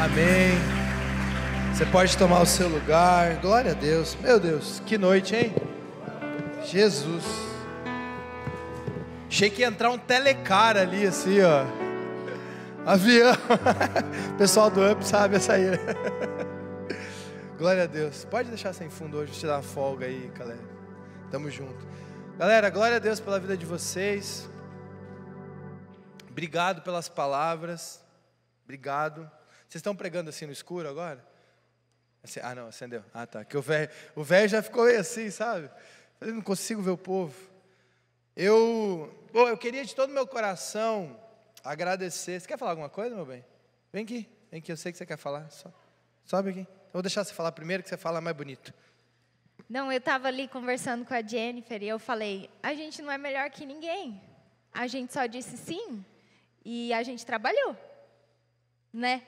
Amém. Você pode tomar o seu lugar. Glória a Deus. Meu Deus, que noite, hein? Jesus. Achei que ia entrar um telecar ali, assim, ó. Avião. Pessoal do UP sabe essa aí. Glória a Deus. Pode deixar sem fundo hoje, vou te dar uma folga aí, galera. Tamo junto. Galera, glória a Deus pela vida de vocês. Obrigado pelas palavras. Obrigado. Vocês estão pregando assim no escuro agora? Assim, ah, não, acendeu. Ah, tá. Que o velho já ficou meio assim, sabe? Eu não consigo ver o povo. Eu queria de todo o meu coração agradecer. Você quer falar alguma coisa, meu bem? Vem aqui, eu sei que você quer falar. Sobe aqui. Eu vou deixar você falar primeiro, que você fala mais bonito. Não, eu estava ali conversando com a Jennifer e eu falei, a gente não é melhor que ninguém. A gente só disse sim e a gente trabalhou, né?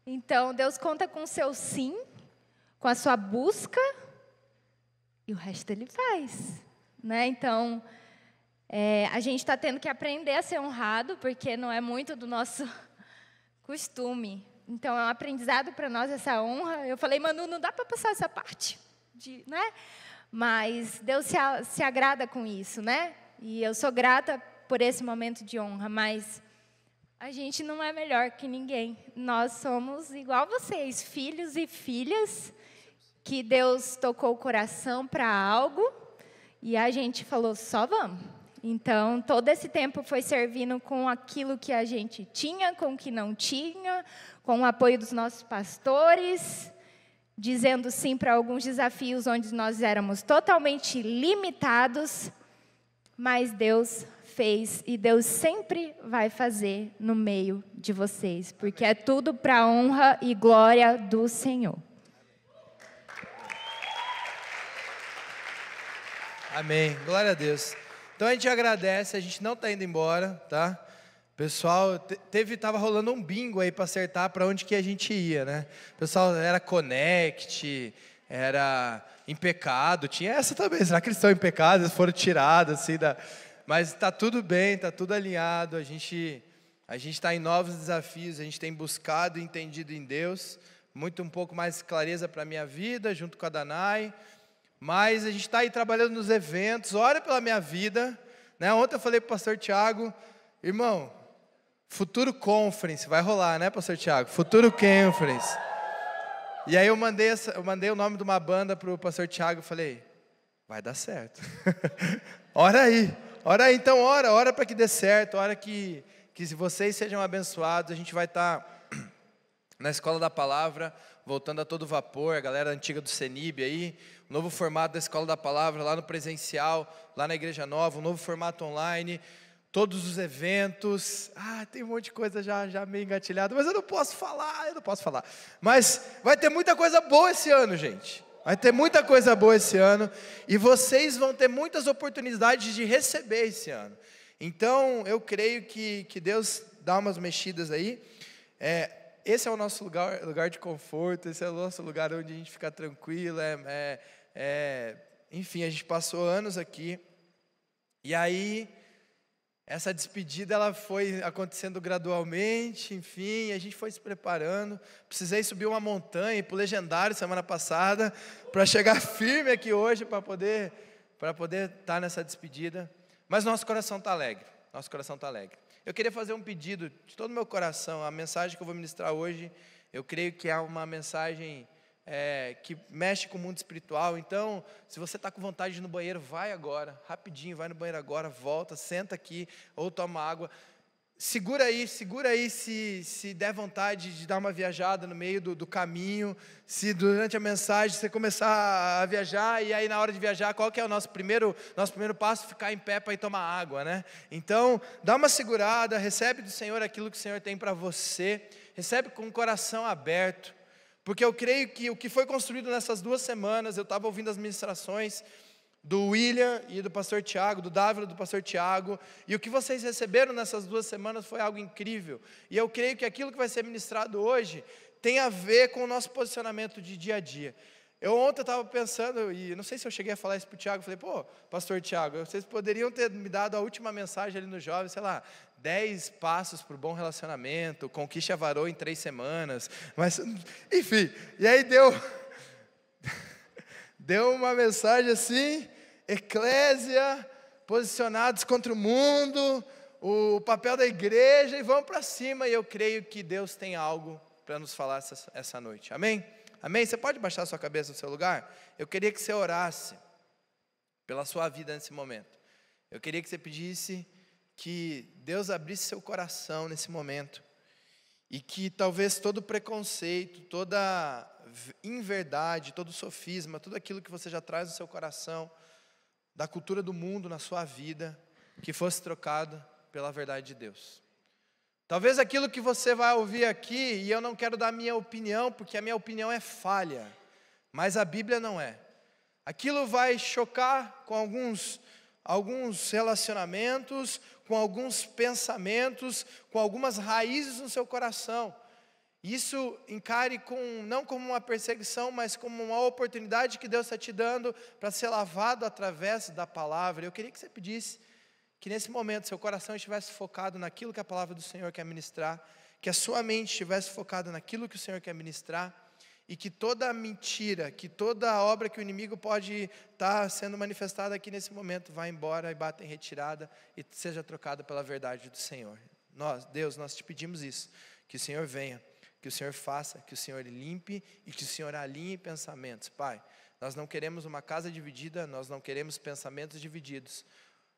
Então, Deus conta com o seu sim, com a sua busca, e o resto Ele faz, né? Então, a gente está tendo que aprender a ser honrado, porque não é muito do nosso costume. Então, é um aprendizado para nós essa honra. Eu falei, Manu, não dá para passar essa parte, né? Mas Deus se agrada com isso, né? E eu sou grata por esse momento de honra, mas a gente não é melhor que ninguém. Nós somos igual vocês, filhos e filhas, que Deus tocou o coração para algo, e a gente falou, só vamos. Então, todo esse tempo foi servindo com aquilo que a gente tinha, com o que não tinha, com o apoio dos nossos pastores, dizendo sim para alguns desafios onde nós éramos totalmente limitados, mas Deus fez e Deus sempre vai fazer no meio de vocês, porque é tudo para a honra e glória do Senhor. Amém, glória a Deus. Então a gente agradece, a gente não está indo embora, tá? Pessoal, tava rolando um bingo aí para acertar para onde que a gente ia, né? Pessoal, era Connect, era Em Pecado, tinha essa também. Será que eles estão em pecado? Eles foram tirados assim da... Mas está tudo bem, está tudo alinhado, a gente está em novos desafios, a gente tem buscado e entendido em Deus, um pouco mais clareza para a minha vida, junto com a Danai, mas a gente está aí trabalhando nos eventos, ora pela minha vida, né? Ontem eu falei para o pastor Tiago, irmão, Futuro Conference, vai rolar, né, pastor Tiago? Futuro Conference. E aí eu mandei o nome de uma banda para o pastor Tiago e falei, vai dar certo. Ora aí, então ora para que dê certo, ora que vocês sejam abençoados. A gente vai estar na Escola da Palavra, voltando a todo vapor, a galera antiga do CENIB aí, o novo formato da Escola da Palavra, lá no presencial, lá na Igreja Nova, o novo formato online, todos os eventos, tem um monte de coisa já meio engatilhada, mas eu não posso falar, mas vai ter muita coisa boa esse ano, gente. Vai ter muita coisa boa esse ano, e vocês vão ter muitas oportunidades de receber esse ano. Então, eu creio que Deus dá umas mexidas aí. Esse é o nosso lugar de conforto, esse é o nosso lugar onde a gente fica tranquilo. Enfim, a gente passou anos aqui, e aí... Essa despedida ela foi acontecendo gradualmente, enfim, a gente foi se preparando. Precisei subir uma montanha, ir para o Legendário semana passada, para chegar firme aqui hoje, para poder estar nessa despedida. Mas nosso coração está alegre, Eu queria fazer um pedido de todo o meu coração. A mensagem que eu vou ministrar hoje, eu creio que é uma mensagem que mexe com o mundo espiritual. Então, se você está com vontade de ir no banheiro, vai agora, rapidinho, vai no banheiro agora, volta, senta aqui, ou toma água, segura aí, se der vontade de dar uma viajada no meio do caminho, se durante a mensagem você começar a viajar, e aí na hora de viajar, qual que é o nosso primeiro passo? Ficar em pé para ir tomar água, né? Então, dá uma segurada, recebe do Senhor aquilo que o Senhor tem para você, recebe com o coração aberto, porque eu creio que o que foi construído nessas 2 semanas, eu estava ouvindo as ministrações do William e do pastor Tiago, do Dávila e do pastor Tiago, e o que vocês receberam nessas 2 semanas foi algo incrível, e eu creio que aquilo que vai ser ministrado hoje, tem a ver com o nosso posicionamento de dia a dia. Ontem eu estava pensando, e não sei se eu cheguei a falar isso para o Tiago, falei, pô, pastor Tiago, vocês poderiam ter me dado a última mensagem ali no jovem, sei lá, 10 passos para o bom relacionamento, conquiste a varoa em 3 semanas, mas, enfim, e aí deu uma mensagem assim, eclésia, posicionados contra o mundo, o papel da igreja, e vamos para cima, e eu creio que Deus tem algo para nos falar essa noite, amém? Amém? Você pode baixar a sua cabeça no seu lugar? Eu queria que você orasse pela sua vida nesse momento. Eu queria que você pedisse que Deus abrisse seu coração nesse momento. E que talvez todo preconceito, toda inverdade, todo sofisma, tudo aquilo que você já traz no seu coração, da cultura do mundo na sua vida, que fosse trocado pela verdade de Deus. Talvez aquilo que você vai ouvir aqui, e eu não quero dar a minha opinião, porque a minha opinião é falha, mas a Bíblia não é. Aquilo vai chocar com alguns relacionamentos, com alguns pensamentos, com algumas raízes no seu coração. Isso encare não como uma perseguição, mas como uma oportunidade que Deus está te dando para ser lavado através da palavra. Eu queria que você pedisse que nesse momento seu coração estivesse focado naquilo que a palavra do Senhor quer ministrar, que a sua mente estivesse focada naquilo que o Senhor quer ministrar, e que toda mentira, que toda obra que o inimigo pode estar sendo manifestada aqui nesse momento, vá embora e bata em retirada e seja trocada pela verdade do Senhor. Deus, nós te pedimos isso, que o Senhor venha, que o Senhor faça, que o Senhor limpe e que o Senhor alinhe pensamentos. Pai, nós não queremos uma casa dividida, nós não queremos pensamentos divididos.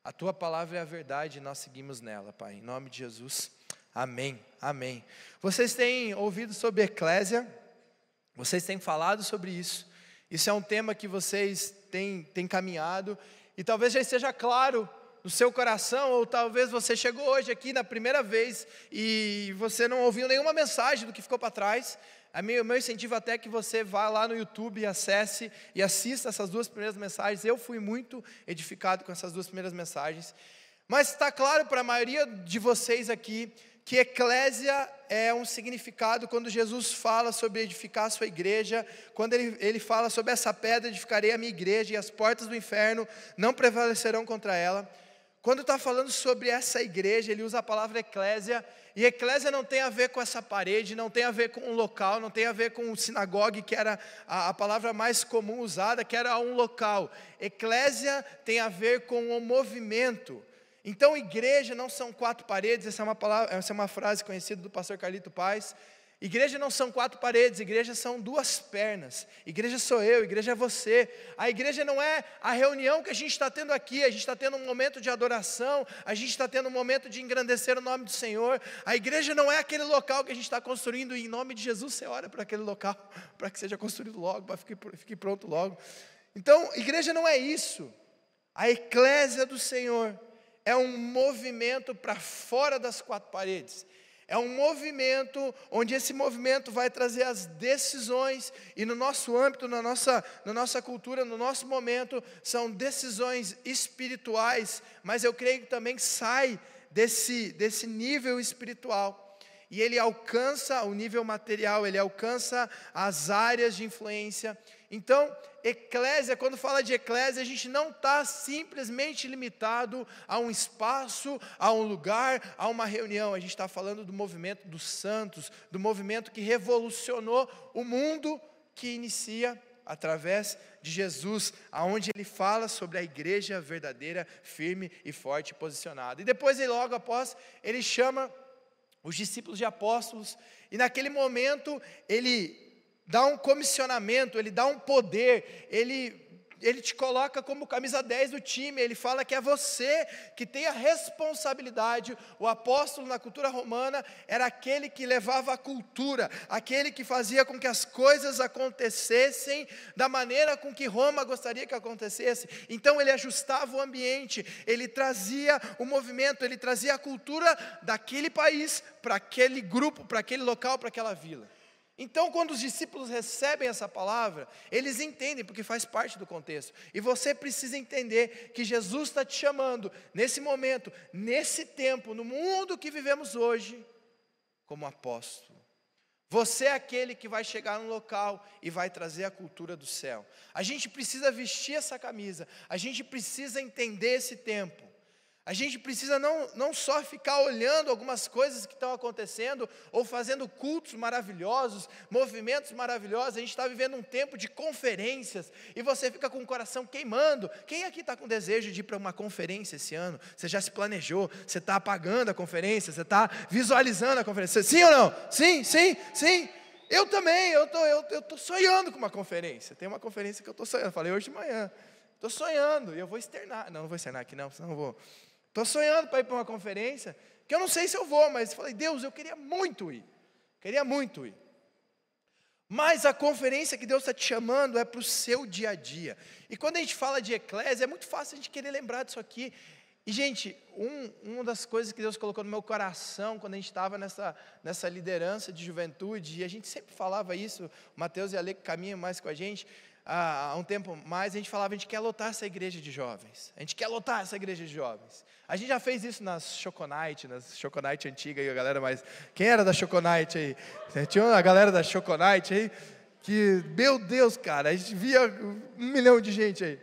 A Tua palavra é a verdade e nós seguimos nela, Pai. Em nome de Jesus, amém, amém. Vocês têm ouvido sobre eclésia, vocês têm falado sobre isso. Isso é um tema que vocês têm caminhado, e talvez já esteja claro no seu coração, ou talvez você chegou hoje aqui na primeira vez, e você não ouviu nenhuma mensagem do que ficou para trás. O meu incentivo até é que você vá lá no YouTube, acesse e assista essas 2 primeiras mensagens. Eu fui muito edificado com essas 2 primeiras mensagens. Mas está claro para a maioria de vocês aqui que eclésia é um significado quando Jesus fala sobre edificar a sua igreja, quando ele fala sobre essa pedra edificarei a minha igreja e as portas do inferno não prevalecerão contra ela. Quando está falando sobre essa igreja, ele usa a palavra eclésia, e eclésia não tem a ver com essa parede, não tem a ver com um local, não tem a ver com o sinagogue, que era a palavra mais comum usada, que era um local. Eclésia tem a ver com o movimento. Então, igreja não são 4 paredes, essa é uma frase conhecida do pastor Carlito Paz. Igreja não são 4 paredes, igreja são 2 pernas. Igreja sou eu, igreja é você. A igreja não é a reunião que a gente está tendo aqui, a gente está tendo um momento de adoração, a gente está tendo um momento de engrandecer o nome do Senhor. A igreja não é aquele local que a gente está construindo, e em nome de Jesus você ora para aquele local, para que seja construído logo, para que fique pronto logo. Então, igreja não é isso. A eclésia do Senhor é um movimento para fora das 4 paredes. É um movimento onde esse movimento vai trazer as decisões, e no nosso âmbito, na nossa cultura, no nosso momento, são decisões espirituais, mas eu creio que também sai desse nível espiritual. E ele alcança o nível material, ele alcança as áreas de influência. Então, eclésia, quando fala de eclésia, a gente não está simplesmente limitado a um espaço, a um lugar, a uma reunião. A gente está falando do movimento dos santos, do movimento que revolucionou o mundo, que inicia através de Jesus, aonde ele fala sobre a igreja verdadeira, firme e forte, posicionada. E depois, logo após, ele chama os discípulos de apóstolos, e naquele momento ele dá um comissionamento, ele dá um poder, ele te coloca como camisa 10 do time, ele fala que é você que tem a responsabilidade. O apóstolo na cultura romana era aquele que levava a cultura, aquele que fazia com que as coisas acontecessem da maneira com que Roma gostaria que acontecesse. Então ele ajustava o ambiente, ele trazia o movimento, ele trazia a cultura daquele país para aquele grupo, para aquele local, para aquela vila. Então, quando os discípulos recebem essa palavra, eles entendem, porque faz parte do contexto. E você precisa entender que Jesus está te chamando, nesse momento, nesse tempo, no mundo que vivemos hoje, como apóstolo. Você é aquele que vai chegar no local e vai trazer a cultura do céu. A gente precisa vestir essa camisa, a gente precisa entender esse tempo. A gente precisa não só ficar olhando algumas coisas que estão acontecendo, ou fazendo cultos maravilhosos, movimentos maravilhosos. A gente está vivendo um tempo de conferências, e você fica com o coração queimando. Quem aqui está com desejo de ir para uma conferência esse ano? Você já se planejou, você está apagando a conferência, você está visualizando a conferência. Sim ou não? Sim, sim, sim. Eu também, eu estou sonhando com uma conferência. Tem uma conferência que eu estou sonhando, falei hoje de manhã. Estou sonhando, e eu vou externar. Não vou externar aqui não, senão eu vou... Estou sonhando para ir para uma conferência, que eu não sei se eu vou, mas falei, Deus, eu queria muito ir. Mas a conferência que Deus está te chamando é para o seu dia a dia. E quando a gente fala de eclésia, é muito fácil a gente querer lembrar disso aqui. E, gente, uma das coisas que Deus colocou no meu coração, quando a gente estava nessa liderança de juventude, e a gente sempre falava isso, o Mateus e a Lê que caminham mais com a gente, há um tempo mais, a gente falava, a gente quer lotar essa igreja de jovens. A gente já fez isso nas Choconite antiga, aí a galera mais... Quem era da Choconite aí? Tinha uma galera da Choconite aí, que, meu Deus, cara, a gente via 1 milhão de gente aí.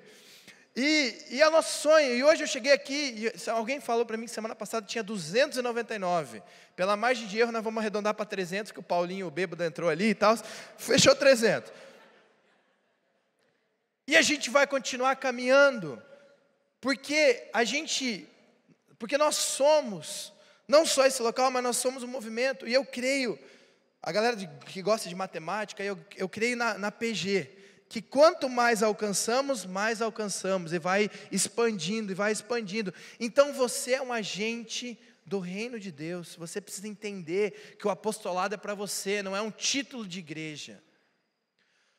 E é o nosso sonho, e hoje eu cheguei aqui, e alguém falou para mim que semana passada tinha 299. Pela margem de erro, nós vamos arredondar para 300, que o Paulinho, o bêbado, entrou ali e tal, fechou 300. E a gente vai continuar caminhando, porque nós somos, não só esse local, mas nós somos um movimento, e eu creio, a galera que gosta de matemática, eu creio na PG, que quanto mais alcançamos, e vai expandindo, Então você é um agente do reino de Deus, você precisa entender que o apostolado é para você, não é um título de igreja.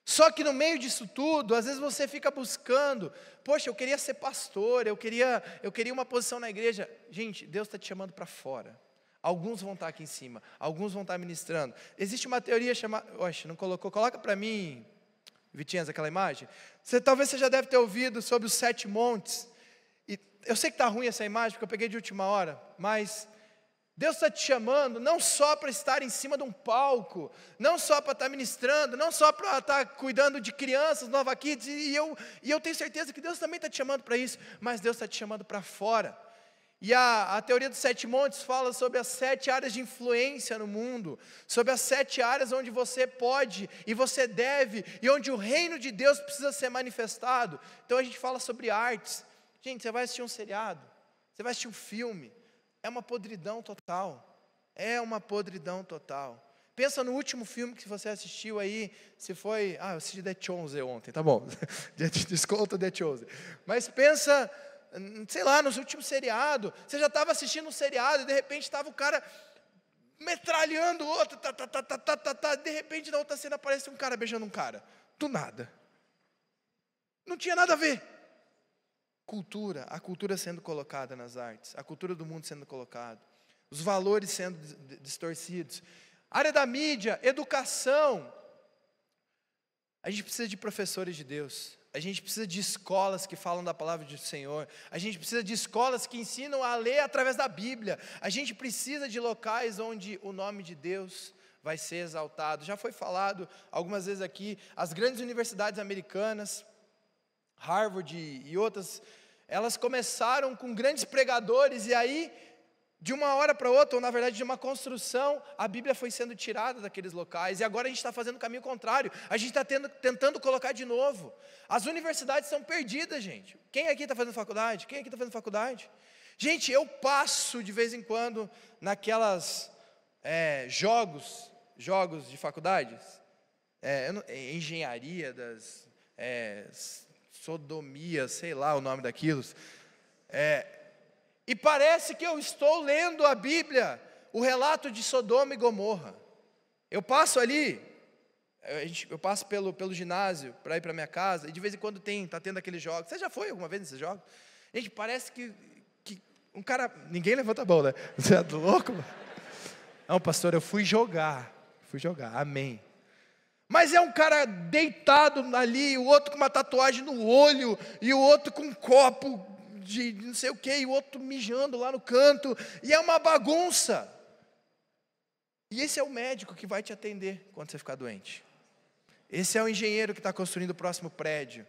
Só que no meio disso tudo, às vezes você fica buscando, poxa, eu queria ser pastor, eu queria uma posição na igreja. Gente, Deus está te chamando para fora. Alguns vão estar aqui em cima, alguns vão estar ministrando. Existe uma teoria chamada, não colocou, coloca para mim, Vitinhas, aquela imagem. Talvez você já deve ter ouvido sobre os 7 montes. E eu sei que está ruim essa imagem, porque eu peguei de última hora, mas... Deus está te chamando não só para estar em cima de um palco, não só para estar ministrando, não só para estar cuidando de crianças, Nova Kids, e eu tenho certeza que Deus também está te chamando para isso, mas Deus está te chamando para fora. E a teoria dos 7 montes fala sobre as 7 áreas de influência no mundo, sobre as 7 áreas onde você pode e você deve, e onde o reino de Deus precisa ser manifestado. Então a gente fala sobre artes. Gente, você vai assistir um seriado, você vai assistir um filme, é uma podridão total. Pensa no último filme que você assistiu aí, se foi... eu assisti The Chosen ontem, tá bom. Desconto The Chosen. Mas pensa, sei lá, nos últimos seriados. Você já estava assistindo um seriado e de repente estava o cara metralhando o outro, de repente na outra cena aparece um cara beijando um cara. Do nada. Não tinha nada a ver. A cultura sendo colocada nas artes, a cultura do mundo sendo colocada, os valores sendo distorcidos. Área da mídia, educação. A gente precisa de professores de Deus, a gente precisa de escolas que falam da palavra do Senhor, a gente precisa de escolas que ensinam a ler através da Bíblia, a gente precisa de locais onde o nome de Deus vai ser exaltado. Já foi falado algumas vezes aqui, as grandes universidades americanas, Harvard e outras, elas começaram com grandes pregadores, e aí, de uma hora para outra, ou na verdade de uma construção, a Bíblia foi sendo tirada daqueles locais, e agora a gente está fazendo o caminho contrário, a gente está tentando colocar de novo. As universidades são perdidas, gente. Quem aqui está fazendo faculdade? Gente, eu passo de vez em quando naquelas jogos de faculdades, engenharia das... sodomia, sei lá o nome daquilo, e parece que eu estou lendo a Bíblia, o relato de Sodoma e Gomorra. Eu passo ali, eu passo pelo ginásio para ir para minha casa, e de vez em quando está tendo aqueles jogos. Você já foi alguma vez nesses jogos? Gente, parece que um cara, ninguém levanta a mão, né? Você é louco? Não, pastor, eu fui jogar, amém. Mas é um cara deitado ali, o outro com uma tatuagem no olho, e o outro com um copo de não sei o que, e o outro mijando lá no canto, e é uma bagunça. E esse é o médico que vai te atender quando você ficar doente. Esse é o engenheiro que está construindo o próximo prédio.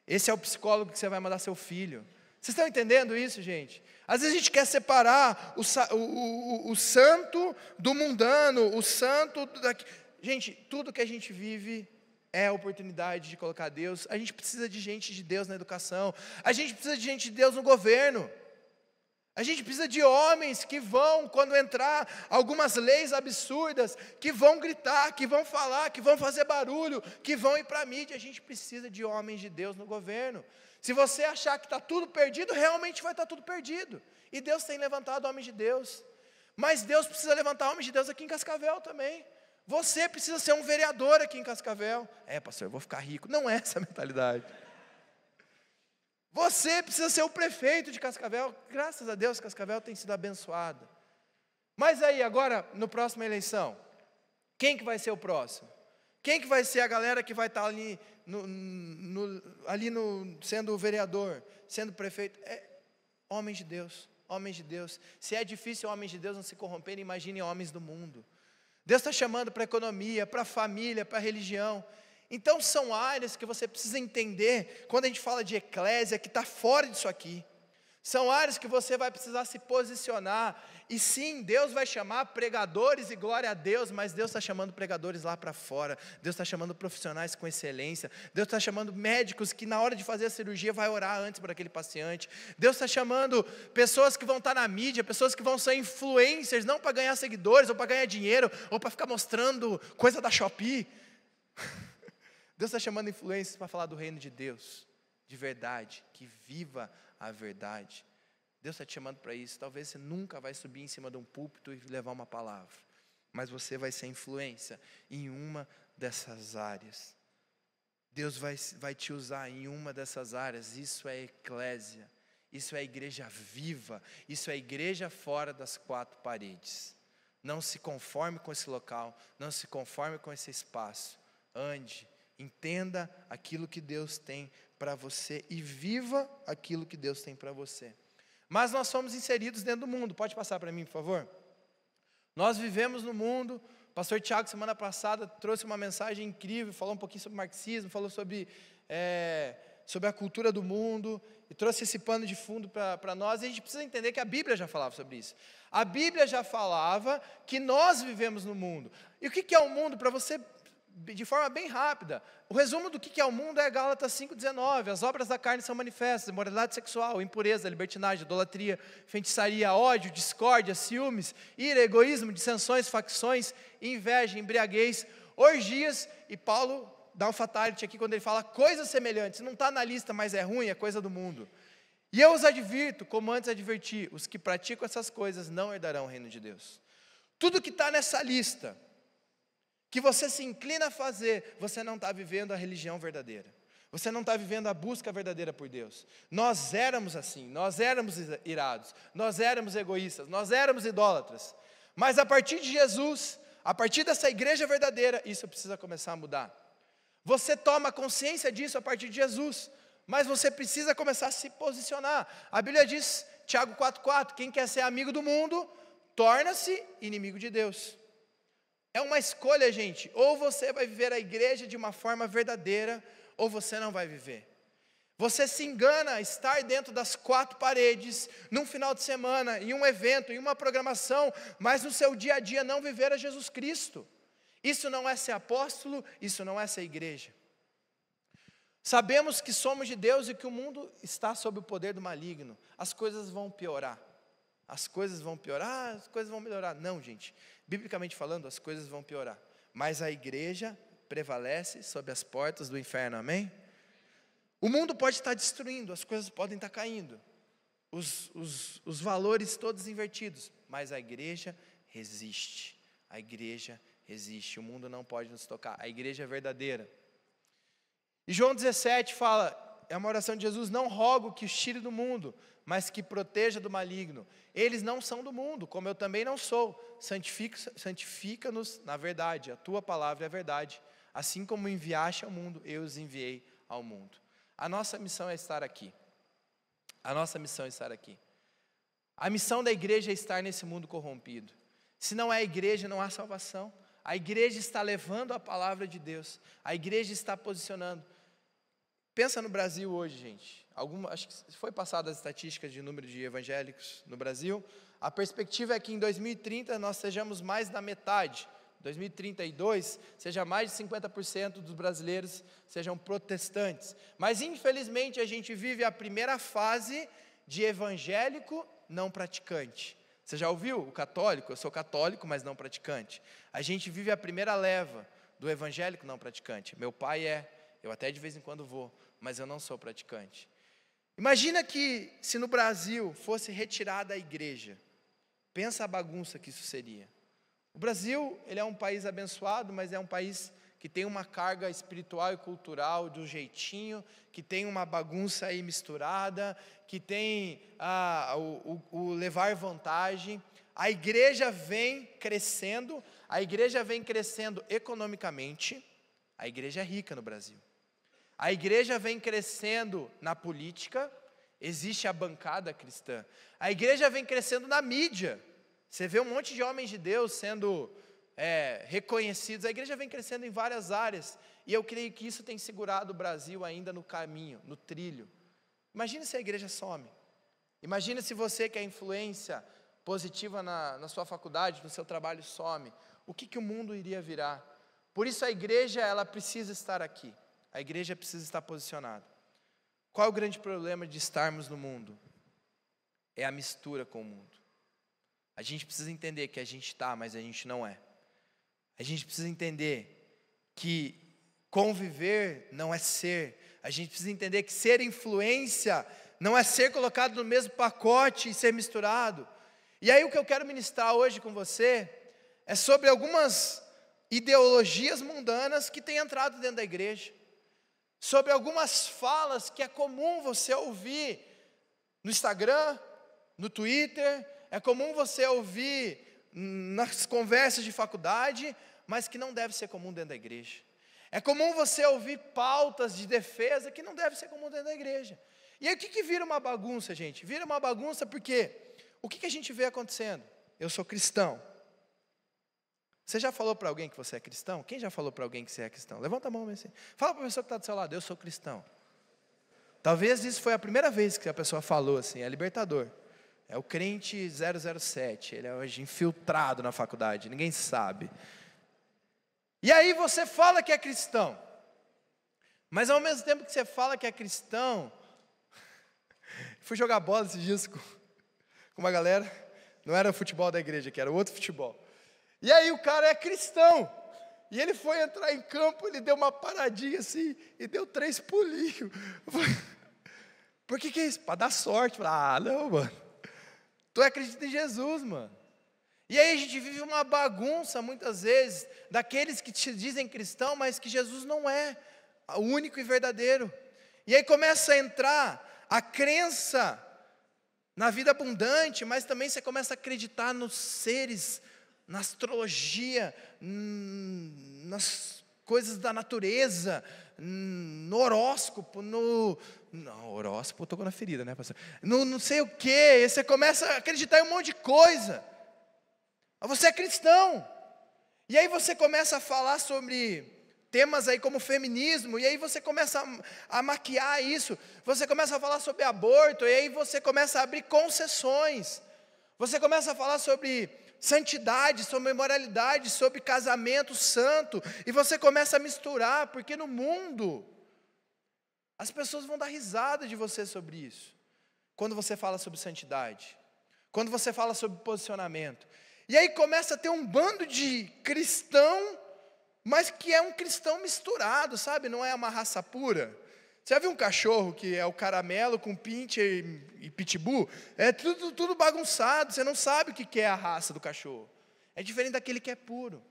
Esse é o psicólogo que você vai mandar seu filho. Vocês estão entendendo isso, gente? Às vezes a gente quer separar o santo do mundano, o santo daqui. Gente, tudo que a gente vive é a oportunidade de colocar Deus. A gente precisa de gente de Deus na educação. A gente precisa de gente de Deus no governo. A gente precisa de homens que vão, quando entrar algumas leis absurdas, que vão gritar, que vão falar, que vão fazer barulho, que vão ir para a mídia. A gente precisa de homens de Deus no governo. Se você achar que está tudo perdido, realmente vai estar tudo perdido. E Deus tem levantado homens de Deus. Mas Deus precisa levantar homens de Deus aqui em Cascavel também. Você precisa ser um vereador aqui em Cascavel. Pastor, eu vou ficar rico. Não é essa a mentalidade. Você precisa ser o prefeito de Cascavel. Graças a Deus, Cascavel tem sido abençoada. Mas aí, agora, no próxima eleição, quem que vai ser o próximo? Quem que vai ser a galera que vai estar ali, sendo o vereador, sendo prefeito? Homens de Deus, homens de Deus. Se é difícil homens de Deus não se corromperem, imagine homens do mundo. Deus está chamando para a economia, para a família, para a religião. Então são áreas que você precisa entender, quando a gente fala de eclésia, que está fora disso aqui. São áreas que você vai precisar se posicionar. E sim, Deus vai chamar pregadores e glória a Deus, mas Deus está chamando pregadores lá para fora. Deus está chamando profissionais com excelência. Deus está chamando médicos que na hora de fazer a cirurgia vai orar antes por aquele paciente. Deus está chamando pessoas que vão estar na mídia, pessoas que vão ser influencers, não para ganhar seguidores, ou para ganhar dinheiro, ou para ficar mostrando coisa da Shopee. Deus está chamando influencers para falar do reino de Deus, de verdade, que viva a verdade. Deus está te chamando para isso. Talvez você nunca vai subir em cima de um púlpito e levar uma palavra, mas você vai ser influência em uma dessas áreas. Deus vai te usar em uma dessas áreas. Isso é eclésia, isso é igreja viva, isso é igreja fora das quatro paredes. Não se conforme com esse local, não se conforme com esse espaço. Ande, entenda aquilo que Deus tem para você e viva aquilo que Deus tem para você. Mas nós somos inseridos dentro do mundo. Pode passar para mim, por favor? Nós vivemos no mundo. O pastor Tiago, semana passada, trouxe uma mensagem incrível, falou um pouquinho sobre marxismo, falou sobre a cultura do mundo, e trouxe esse pano de fundo para nós. E a gente precisa entender que a Bíblia já falava sobre isso. A Bíblia já falava que nós vivemos no mundo. E o que é o mundo? Para você, de forma bem rápida, o resumo do que é o mundo é Gálatas 5,19, as obras da carne são manifestas: imoralidade sexual, impureza, libertinagem, idolatria, feitiçaria, ódio, discórdia, ciúmes, ira, egoísmo, dissensões, facções, inveja, embriaguez, orgias. E Paulo dá um fatality aqui quando ele fala coisas semelhantes. Não está na lista, mas é ruim, é coisa do mundo. E eu os advirto, como antes adverti, os que praticam essas coisas não herdarão o reino de Deus. Tudo que está nessa lista, que você se inclina a fazer, você não está vivendo a religião verdadeira. Você não está vivendo a busca verdadeira por Deus. Nós éramos assim, nós éramos irados, nós éramos egoístas, nós éramos idólatras. Mas a partir de Jesus, a partir dessa igreja verdadeira, isso precisa começar a mudar. Você toma consciência disso a partir de Jesus, mas você precisa começar a se posicionar. A Bíblia diz, Tiago 4,4, quem quer ser amigo do mundo, torna-se inimigo de Deus. É uma escolha, gente. Ou você vai viver a igreja de uma forma verdadeira, ou você não vai viver. Você se engana a estar dentro das quatro paredes, num final de semana, em um evento, em uma programação, mas no seu dia a dia não viver a Jesus Cristo. Isso não é ser apóstolo, isso não é ser igreja. Sabemos que somos de Deus e que o mundo está sob o poder do maligno. As coisas vão piorar. As coisas vão piorar, as coisas vão melhorar. Não, gente. Biblicamente falando, as coisas vão piorar. Mas a igreja prevalece sob as portas do inferno, amém? O mundo pode estar destruindo, as coisas podem estar caindo. Os valores todos invertidos. Mas a igreja resiste. A igreja resiste. O mundo não pode nos tocar. A igreja é verdadeira. E João 17 fala, é uma oração de Jesus: não rogo que os tire do mundo, mas que proteja do maligno. Eles não são do mundo, como eu também não sou. Santifica-nos na verdade, a tua palavra é a verdade. Assim como enviaste ao mundo, eu os enviei ao mundo. A nossa missão é estar aqui. A nossa missão é estar aqui. A missão da igreja é estar nesse mundo corrompido. Se não é a igreja, não há salvação. A igreja está levando a palavra de Deus. A igreja está posicionando. Pensa no Brasil hoje, gente. Acho que foi passada as estatísticas de número de evangélicos no Brasil. A perspectiva é que em 2030 nós sejamos mais da metade. 2032, seja mais de 50% dos brasileiros sejam protestantes. Mas infelizmente a gente vive a primeira fase de evangélico não praticante. Você já ouviu o católico? Eu sou católico, mas não praticante. A gente vive a primeira leva do evangélico não praticante. Meu pai eu até de vez em quando vou, mas eu não sou praticante. Imagina que se no Brasil fosse retirada a igreja, pensa a bagunça que isso seria. O Brasil, ele é um país abençoado, mas é um país que tem uma carga espiritual e cultural de um jeitinho, que tem uma bagunça aí misturada, que tem o levar vantagem. A igreja vem crescendo economicamente. A igreja é rica no Brasil. A igreja vem crescendo na política, existe a bancada cristã. A igreja vem crescendo na mídia. Você vê um monte de homens de Deus sendo reconhecidos. A igreja vem crescendo em várias áreas. E eu creio que isso tem segurado o Brasil ainda no caminho, no trilho. Imagina se a igreja some. Imagina se você que é influência positiva na sua faculdade, no seu trabalho some. O que o mundo iria virar? Por isso a igreja, ela precisa estar aqui. A igreja precisa estar posicionada. Qual é o grande problema de estarmos no mundo? É a mistura com o mundo. A gente precisa entender que a gente está, mas a gente não é. A gente precisa entender que conviver não é ser. A gente precisa entender que ser influência não é ser colocado no mesmo pacote e ser misturado. E aí o que eu quero ministrar hoje com você é sobre algumas ideologias mundanas que têm entrado dentro da igreja. Sobre algumas falas que é comum você ouvir no Instagram, no Twitter, é comum você ouvir nas conversas de faculdade, mas que não deve ser comum dentro da igreja. É comum você ouvir pautas de defesa que não deve ser comum dentro da igreja. E aí o que vira uma bagunça, gente? Vira uma bagunça porque o que a gente vê acontecendo? Eu sou cristão. Você já falou para alguém que você é cristão? Quem já falou para alguém que você é cristão? Levanta a mão assim. Fala para a pessoa que está do seu lado, eu sou cristão. Talvez isso foi a primeira vez que a pessoa falou assim, é libertador. É o crente 007, ele é hoje infiltrado na faculdade, ninguém sabe. E aí você fala que é cristão. Mas ao mesmo tempo que você fala que é cristão, fui jogar bola esses dias com uma galera, não era futebol da igreja, que era outro futebol. E aí o cara é cristão, e ele foi entrar em campo, ele deu uma paradinha assim, e deu 3 pulinhos. Por que é isso? Para dar sorte. Não, mano, tu acredita em Jesus, mano. E aí a gente vive uma bagunça, muitas vezes, daqueles que te dizem cristão, mas que Jesus não é o único e verdadeiro. E aí começa a entrar a crença na vida abundante, mas também você começa a acreditar nos seres, na astrologia, nas coisas da natureza, no horóscopo, não, horóscopo tocou na ferida, né, pastor? Não sei o quê, e você começa a acreditar em um monte de coisa. Você é cristão. E aí você começa a falar sobre temas aí como feminismo, e aí você começa a maquiar isso, você começa a falar sobre aborto, e aí você começa a abrir concessões. Você começa a falar sobre santidade, sobre moralidade, sobre casamento santo, e você começa a misturar, porque no mundo as pessoas vão dar risada de você sobre isso, quando você fala sobre santidade, quando você fala sobre posicionamento. E aí começa a ter um bando de cristão, mas que é um cristão misturado, sabe? Não é uma raça pura. Você já viu um cachorro que é o caramelo com pincher e pitbull? É tudo bagunçado, você não sabe o que é a raça do cachorro. É diferente daquele que é puro.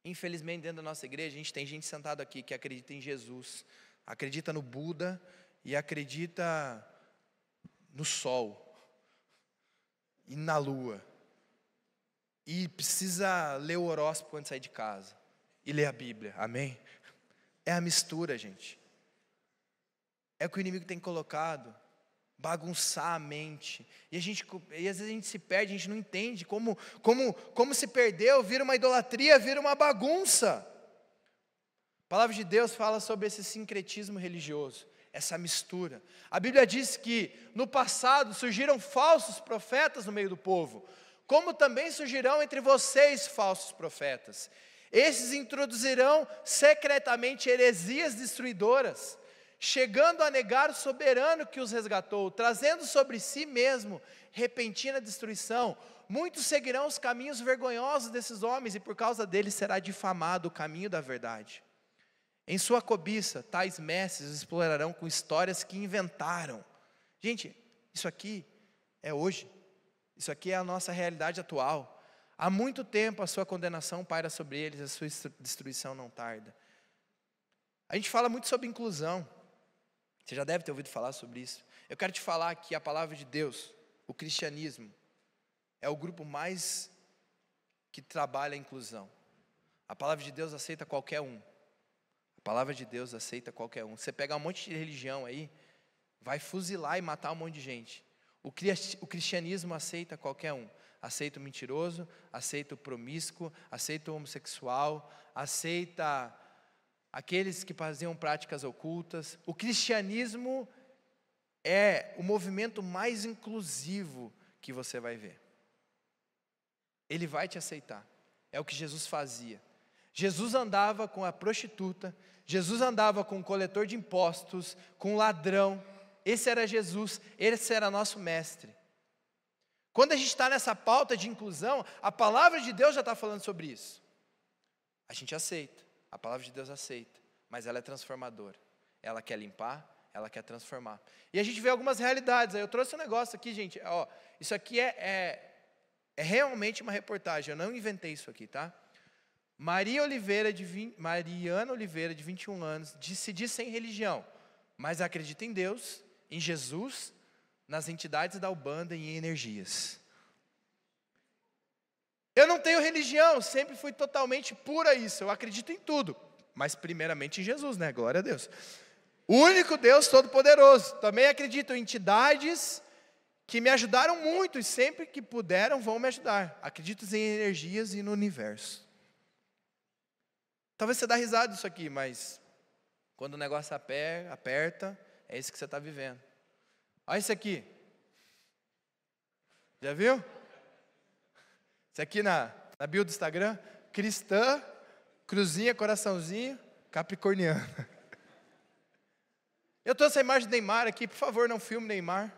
Infelizmente, dentro da nossa igreja, a gente tem gente sentada aqui que acredita em Jesus, acredita no Buda e acredita no sol e na lua. E precisa ler o horóscopo antes de sair de casa. E ler a Bíblia, amém? É a mistura, gente. É o que o inimigo tem colocado. bagunçar a mente. E às vezes a gente se perde, a gente não entende como se perdeu, vira uma idolatria, vira uma bagunça. A palavra de Deus fala sobre esse sincretismo religioso, essa mistura. A Bíblia diz que no passado surgiram falsos profetas no meio do povo, como também surgirão entre vocês falsos profetas. Esses introduzirão secretamente heresias destruidoras, chegando a negar o soberano que os resgatou, trazendo sobre si mesmo repentina destruição. Muitos seguirão os caminhos vergonhosos desses homens, e por causa deles será difamado o caminho da verdade. Em sua cobiça, tais mestres explorarão com histórias que inventaram. Gente, isso aqui é hoje. Isso aqui é a nossa realidade atual. Há muito tempo a sua condenação paira sobre eles, a sua destruição não tarda. A gente fala muito sobre inclusão. Você já deve ter ouvido falar sobre isso. Eu quero te falar que a palavra de Deus, o cristianismo, é o grupo mais que trabalha a inclusão. A palavra de Deus aceita qualquer um. A palavra de Deus aceita qualquer um. Você pega um monte de religião aí, vai fuzilar e matar um monte de gente. O cristianismo aceita qualquer um. Aceita o mentiroso, aceita o promíscuo, aceita o homossexual, aceita aqueles que faziam práticas ocultas. O cristianismo é o movimento mais inclusivo que você vai ver. Ele vai te aceitar. É o que Jesus fazia. Jesus andava com a prostituta, Jesus andava com o coletor de impostos, com o ladrão. Esse era Jesus, esse era nosso mestre. Quando a gente está nessa pauta de inclusão, a palavra de Deus já está falando sobre isso. A gente aceita, a palavra de Deus aceita, mas ela é transformadora. Ela quer limpar, ela quer transformar. E a gente vê algumas realidades. Eu trouxe um negócio aqui, gente. Ó, isso aqui é realmente uma reportagem, eu não inventei isso aqui, tá? Mariana Oliveira, de 21 anos, se diz sem religião, mas acredita em Deus, em Jesus, nas entidades da Ubanda e em energias. Eu não tenho religião, sempre fui totalmente pura isso, eu acredito em tudo, mas primeiramente em Jesus, né? Glória a Deus. O único Deus Todo-Poderoso. Também acredito em entidades que me ajudaram muito e sempre que puderam vão me ajudar. Acredito em energias e no universo. Talvez você dá risada disso aqui, mas quando o negócio aperta, é isso que você está vivendo. Olha isso aqui. Já viu? Isso aqui na bio do Instagram. Cristã, cruzinha, coraçãozinho, capricorniana. Eu trouxe a imagem do Neymar aqui. Por favor, não filme Neymar.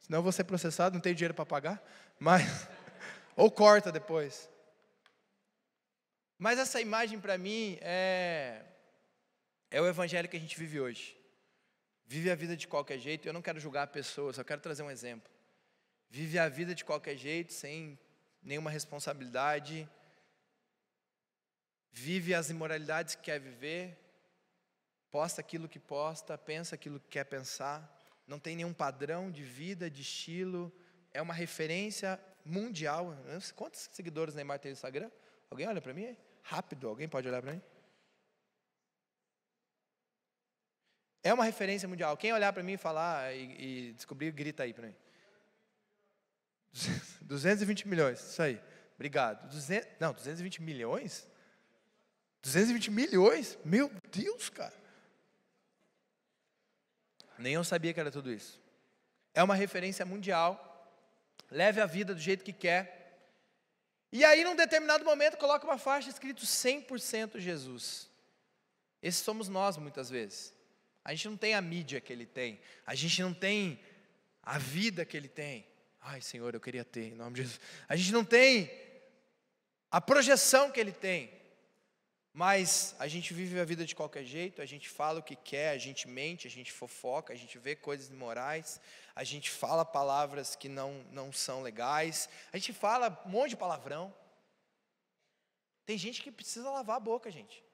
Senão eu vou ser processado, não tenho dinheiro para pagar. Mas, ou corta depois. Mas essa imagem para mim é o evangelho que a gente vive hoje. Vive a vida de qualquer jeito. Eu não quero julgar a pessoa, só quero trazer um exemplo. Vive a vida de qualquer jeito, sem nenhuma responsabilidade. Vive as imoralidades que quer viver. Posta aquilo que posta, pensa aquilo que quer pensar. Não tem nenhum padrão de vida, de estilo. É uma referência mundial. Quantos seguidores Neymar tem no Instagram? Alguém olha para mim aí? Rápido, alguém pode olhar para mim? É uma referência mundial. Quem olhar para mim e falar e descobrir, grita aí para mim. 220 milhões, isso aí. Obrigado. 220 milhões? 220 milhões? Meu Deus, cara. Nem eu sabia que era tudo isso. É uma referência mundial. Leve a vida do jeito que quer. E aí, num determinado momento, coloca uma faixa escrito 100% Jesus. Esses somos nós, muitas vezes. A gente não tem a mídia que ele tem. A gente não tem a vida que ele tem. Ai, Senhor, eu queria ter, em nome de Jesus. A gente não tem a projeção que ele tem. Mas a gente vive a vida de qualquer jeito, a gente fala o que quer, a gente mente, a gente fofoca, a gente vê coisas imorais, a gente fala palavras que não são legais, a gente fala um monte de palavrão. Tem gente que precisa lavar a boca, gente.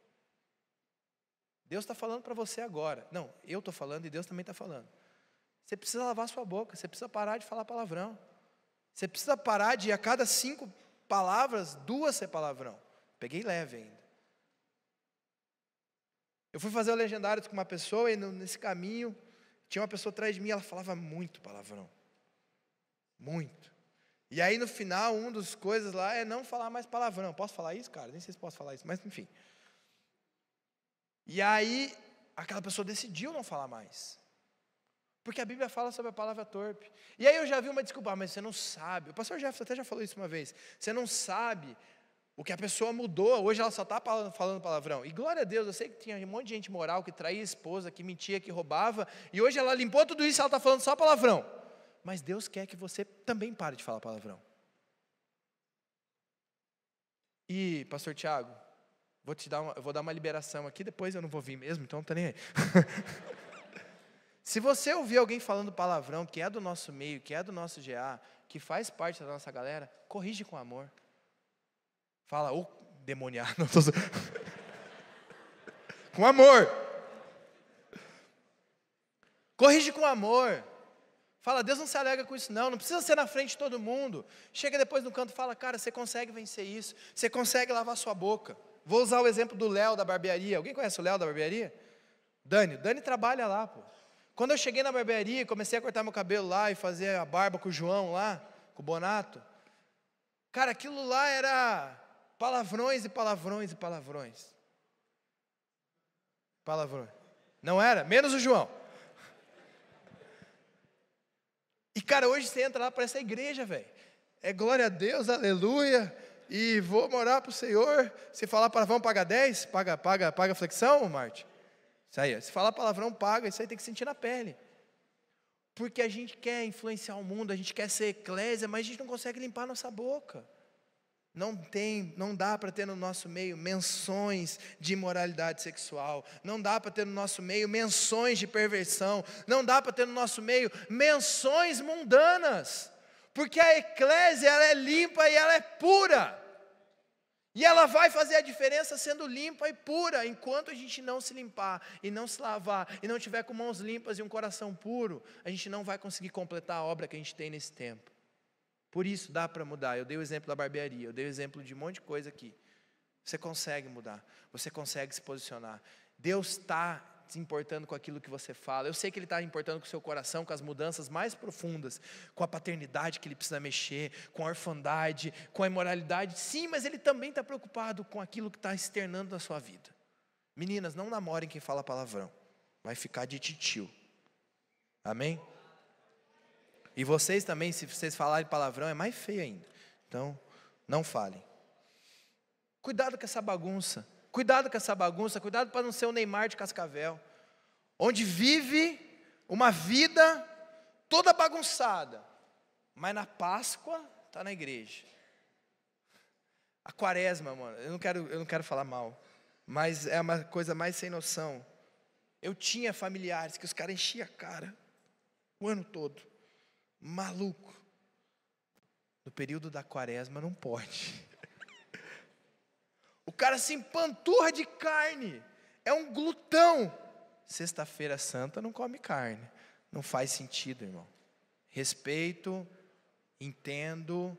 Deus está falando para você agora. Não, eu estou falando e Deus também está falando. Você precisa lavar a sua boca, você precisa parar de falar palavrão. Você precisa parar de, a cada 5 palavras, 2 ser palavrão. Peguei leve ainda. Eu fui fazer o Legendários com uma pessoa e nesse caminho, Tinha uma pessoa atrás de mim, ela falava muito palavrão. Muito. E aí no final, uma das coisas lá é não falar mais palavrão. Posso falar isso, cara? Nem sei se posso falar isso, mas enfim. E aí, aquela pessoa decidiu não falar mais. Porque a Bíblia fala sobre a palavra torpe. E aí eu já vi uma desculpa, mas você não sabe. O pastor Jefferson até já falou isso uma vez. Você não sabe o que a pessoa mudou. Hoje ela só está falando palavrão. E glória a Deus, eu sei que tinha um monte de gente moral que traía a esposa, que mentia, que roubava. E hoje ela limpou tudo isso e ela está falando só palavrão. Mas Deus quer que você também pare de falar palavrão. E, pastor Tiago, eu vou dar uma liberação aqui, depois eu não vou vir mesmo, então não está nem aí. Se você ouvir alguém falando palavrão, que é do nosso meio, que é do nosso GA, que faz parte da nossa galera, corrige com amor. Fala, ô demoniado. Não tô... Com amor. Corrige com amor. Fala, Deus não se alega com isso não precisa ser na frente de todo mundo. Chega depois no canto e fala, cara, você consegue vencer isso, você consegue lavar sua boca. Vou usar o exemplo do Léo da barbearia. Alguém conhece o Léo da barbearia? Dani trabalha lá, pô. Quando eu cheguei na barbearia, comecei a cortar meu cabelo lá e fazer a barba com o João lá, com o Bonato. Cara, aquilo lá era palavrões e palavrões e palavrões. Palavrões. Não era? Menos o João. E cara, hoje você entra lá para essa igreja, velho. É glória a Deus, aleluia. E vou morar para o Senhor. Se falar palavrão, paga 10? Paga flexão, Marte? Isso aí, se falar palavrão, paga. Isso aí tem que sentir na pele. Porque a gente quer influenciar o mundo, a gente quer ser eclésia, mas a gente não consegue limpar a nossa boca. Não dá para ter no nosso meio menções de imoralidade sexual, não dá para ter no nosso meio menções de perversão, não dá para ter no nosso meio menções mundanas, porque a eclésia ela é limpa e ela é pura, e ela vai fazer a diferença sendo limpa e pura. Enquanto a gente não se limpar e não se lavar e não tiver com mãos limpas e um coração puro, a gente não vai conseguir completar a obra que a gente tem nesse tempo. Por isso dá para mudar. Eu dei o exemplo da barbearia, eu dei o exemplo de um monte de coisa aqui. Você consegue mudar, você consegue se posicionar. Deus está se importando com aquilo que você fala. Eu sei que Ele está importando com o seu coração, com as mudanças mais profundas, com a paternidade que Ele precisa mexer, com a orfandade, com a imoralidade. Sim, mas Ele também está preocupado com aquilo que está externando na sua vida. Meninas, não namorem quem fala palavrão. Vai ficar de titio. Amém? E vocês também, se vocês falarem palavrão, é mais feio ainda. Então, não falem. Cuidado com essa bagunça. Cuidado com essa bagunça. Cuidado para não ser o Neymar de Cascavel. Onde vive uma vida toda bagunçada. Mas na Páscoa, está na igreja. A quaresma, mano, eu não quero falar mal. Mas é uma coisa mais sem noção. Eu tinha familiares que os caras enchiam a cara. O ano todo. Maluco. No período da quaresma não pode. O cara se empanturra de carne. É um glutão. Sexta-feira santa não come carne. Não faz sentido, irmão. Respeito, entendo,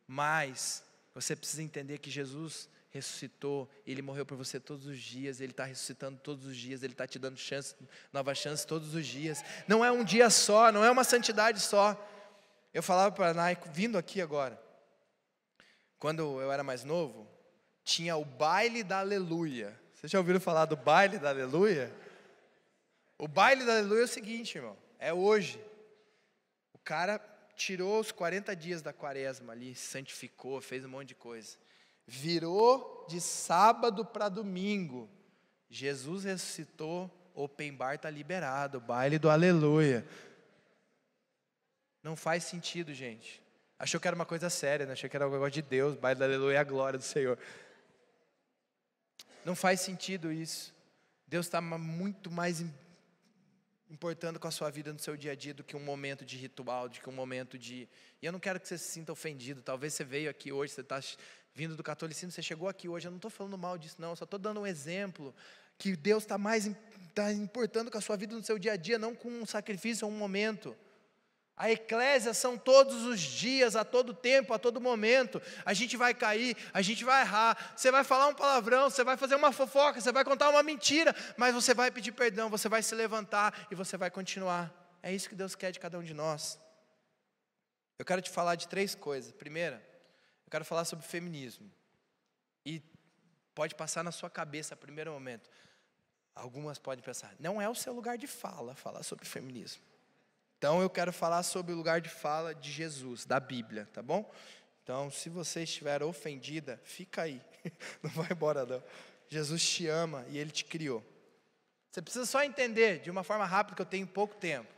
mas você precisa entender que Jesus ressuscitou, Ele morreu por você todos os dias, Ele está ressuscitando todos os dias, Ele está te dando novas chances todos os dias. Não é um dia só, não é uma santidade só. Eu falava para a Nai, vindo aqui agora, quando eu era mais novo, tinha o baile da aleluia. Vocês já ouviram falar do baile da aleluia? O baile da aleluia é o seguinte, irmão, é hoje. O cara tirou os 40 dias da quaresma ali, santificou, fez um monte de coisa. Virou de sábado para domingo. Jesus ressuscitou, open bar está liberado, baile do aleluia. Não faz sentido, gente. Achou que era uma coisa séria, né? Achou que era um negócio de Deus, baile do aleluia é a glória do Senhor. Não faz sentido isso. Deus está muito mais importando com a sua vida no seu dia a dia do que um momento de ritual, do que um momento de... E eu não quero que você se sinta ofendido. Talvez você veio aqui hoje, você está vindo do catolicismo, você chegou aqui hoje. Eu não estou falando mal disso, não. Eu só estou dando um exemplo que Deus está importando com a sua vida no seu dia a dia, não com um sacrifício ou um momento. A eclésia são todos os dias, a todo tempo, a todo momento. A gente vai cair, a gente vai errar. Você vai falar um palavrão, você vai fazer uma fofoca, você vai contar uma mentira, mas você vai pedir perdão, você vai se levantar e você vai continuar. É isso que Deus quer de cada um de nós. Eu quero te falar de 3 coisas. Primeira, eu quero falar sobre feminismo. E pode passar na sua cabeça a primeiro momento. Algumas podem pensar, não é o seu lugar de fala falar sobre feminismo. Então eu quero falar sobre o lugar de fala de Jesus, da Bíblia, tá bom? Então se você estiver ofendida, fica aí, não vai embora não. Jesus te ama e Ele te criou. Você precisa só entender de uma forma rápida, que eu tenho pouco tempo.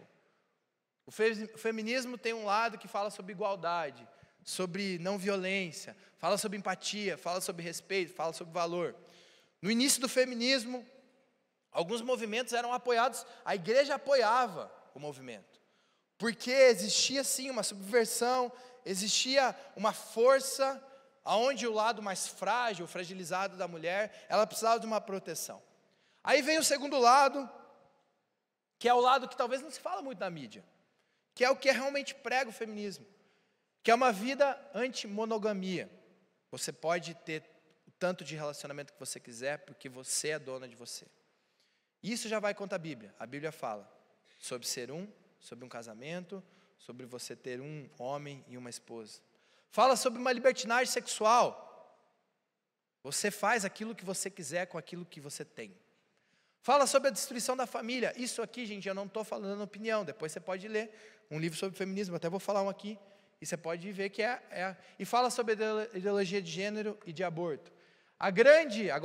O feminismo tem um lado que fala sobre igualdade, sobre não violência, fala sobre empatia, fala sobre respeito, fala sobre valor. No início do feminismo, alguns movimentos eram apoiados, a igreja apoiava o movimento. Porque existia sim uma subversão, existia uma força, onde o lado mais frágil, fragilizado da mulher, ela precisava de uma proteção. Aí vem o segundo lado, que é o lado que talvez não se fala muito na mídia, que é o que realmente prega o feminismo, que é uma vida anti-monogamia. Você pode ter o tanto de relacionamento que você quiser, porque você é dona de você. Isso já vai contra a Bíblia. A Bíblia fala sobre ser sobre um casamento, sobre você ter um homem e uma esposa. Fala sobre uma libertinagem sexual. Você faz aquilo que você quiser com aquilo que você tem. Fala sobre a destruição da família. Isso aqui, gente, eu não estou falando opinião. Depois você pode ler um livro sobre feminismo, até vou falar um aqui, e você pode ver que E fala sobre a ideologia de gênero e de aborto. Agora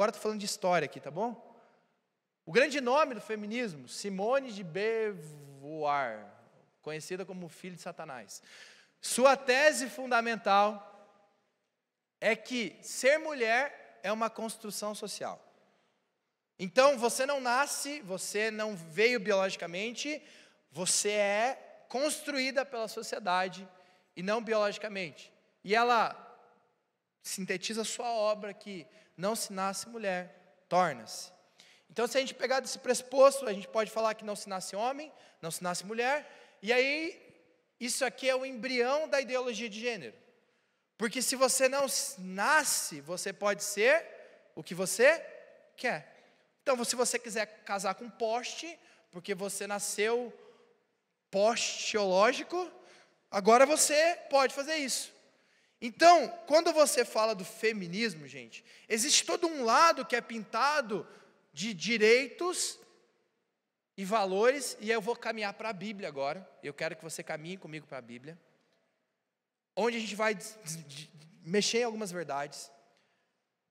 estou falando de história aqui, tá bom? O grande nome do feminismo, Simone de Beauvoir, conhecida como filho de Satanás. Sua tese fundamental é que ser mulher é uma construção social. Então, você não nasce, você não veio biologicamente, você é construída pela sociedade e não biologicamente. E ela sintetiza sua obra que não se nasce mulher, torna-se. Então, se a gente pegar desse pressuposto, a gente pode falar que não se nasce homem, não se nasce mulher, e aí, isso aqui é o embrião da ideologia de gênero. Porque se você não nasce, você pode ser o que você quer. Então, se você quiser casar com poste, porque você nasceu postiológico, agora você pode fazer isso. Então, quando você fala do feminismo, gente, existe todo um lado que é pintado de direitos e valores, e eu vou caminhar para a Bíblia agora. Eu quero que você caminhe comigo para a Bíblia, onde a gente vai mexer em algumas verdades.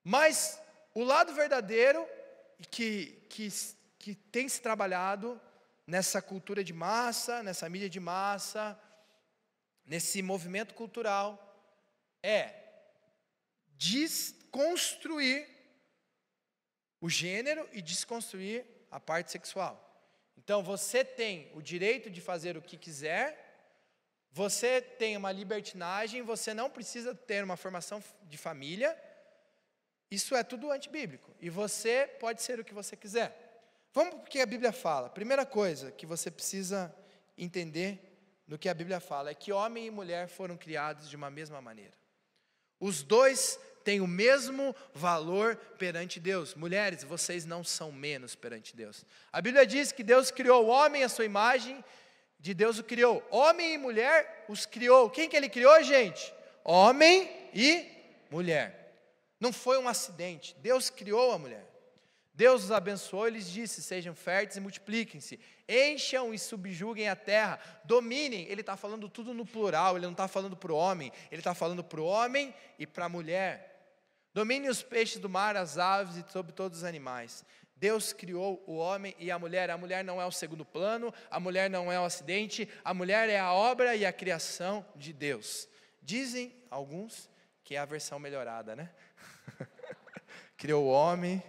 Mas o lado verdadeiro que tem se trabalhado nessa cultura de massa, nessa mídia de massa, nesse movimento cultural, é desconstruir o gênero e desconstruir a parte sexual. Então, você tem o direito de fazer o que quiser, você tem uma libertinagem, você não precisa ter uma formação de família, isso é tudo antibíblico, e você pode ser o que você quiser. Vamos para o que a Bíblia fala. Primeira coisa que você precisa entender no que a Bíblia fala, é que homem e mulher foram criados de uma mesma maneira. Os dois têm o mesmo valor perante Deus. Mulheres, vocês não são menos perante Deus. A Bíblia diz que Deus criou o homem à sua imagem, de Deus o criou. Homem e mulher os criou. Quem que Ele criou, gente? Homem e mulher. Não foi um acidente. Deus criou a mulher. Deus os abençoou e lhes disse: sejam férteis e multipliquem-se, encham e subjuguem a terra, dominem. Ele está falando tudo no plural, ele não está falando para o homem, ele está falando para o homem e para a mulher. Dominem os peixes do mar, as aves e sobre todos os animais. Deus criou o homem e a mulher não é o segundo plano, a mulher não é o acidente, a mulher é a obra e a criação de Deus. Dizem alguns que é a versão melhorada, né? Criou o homem,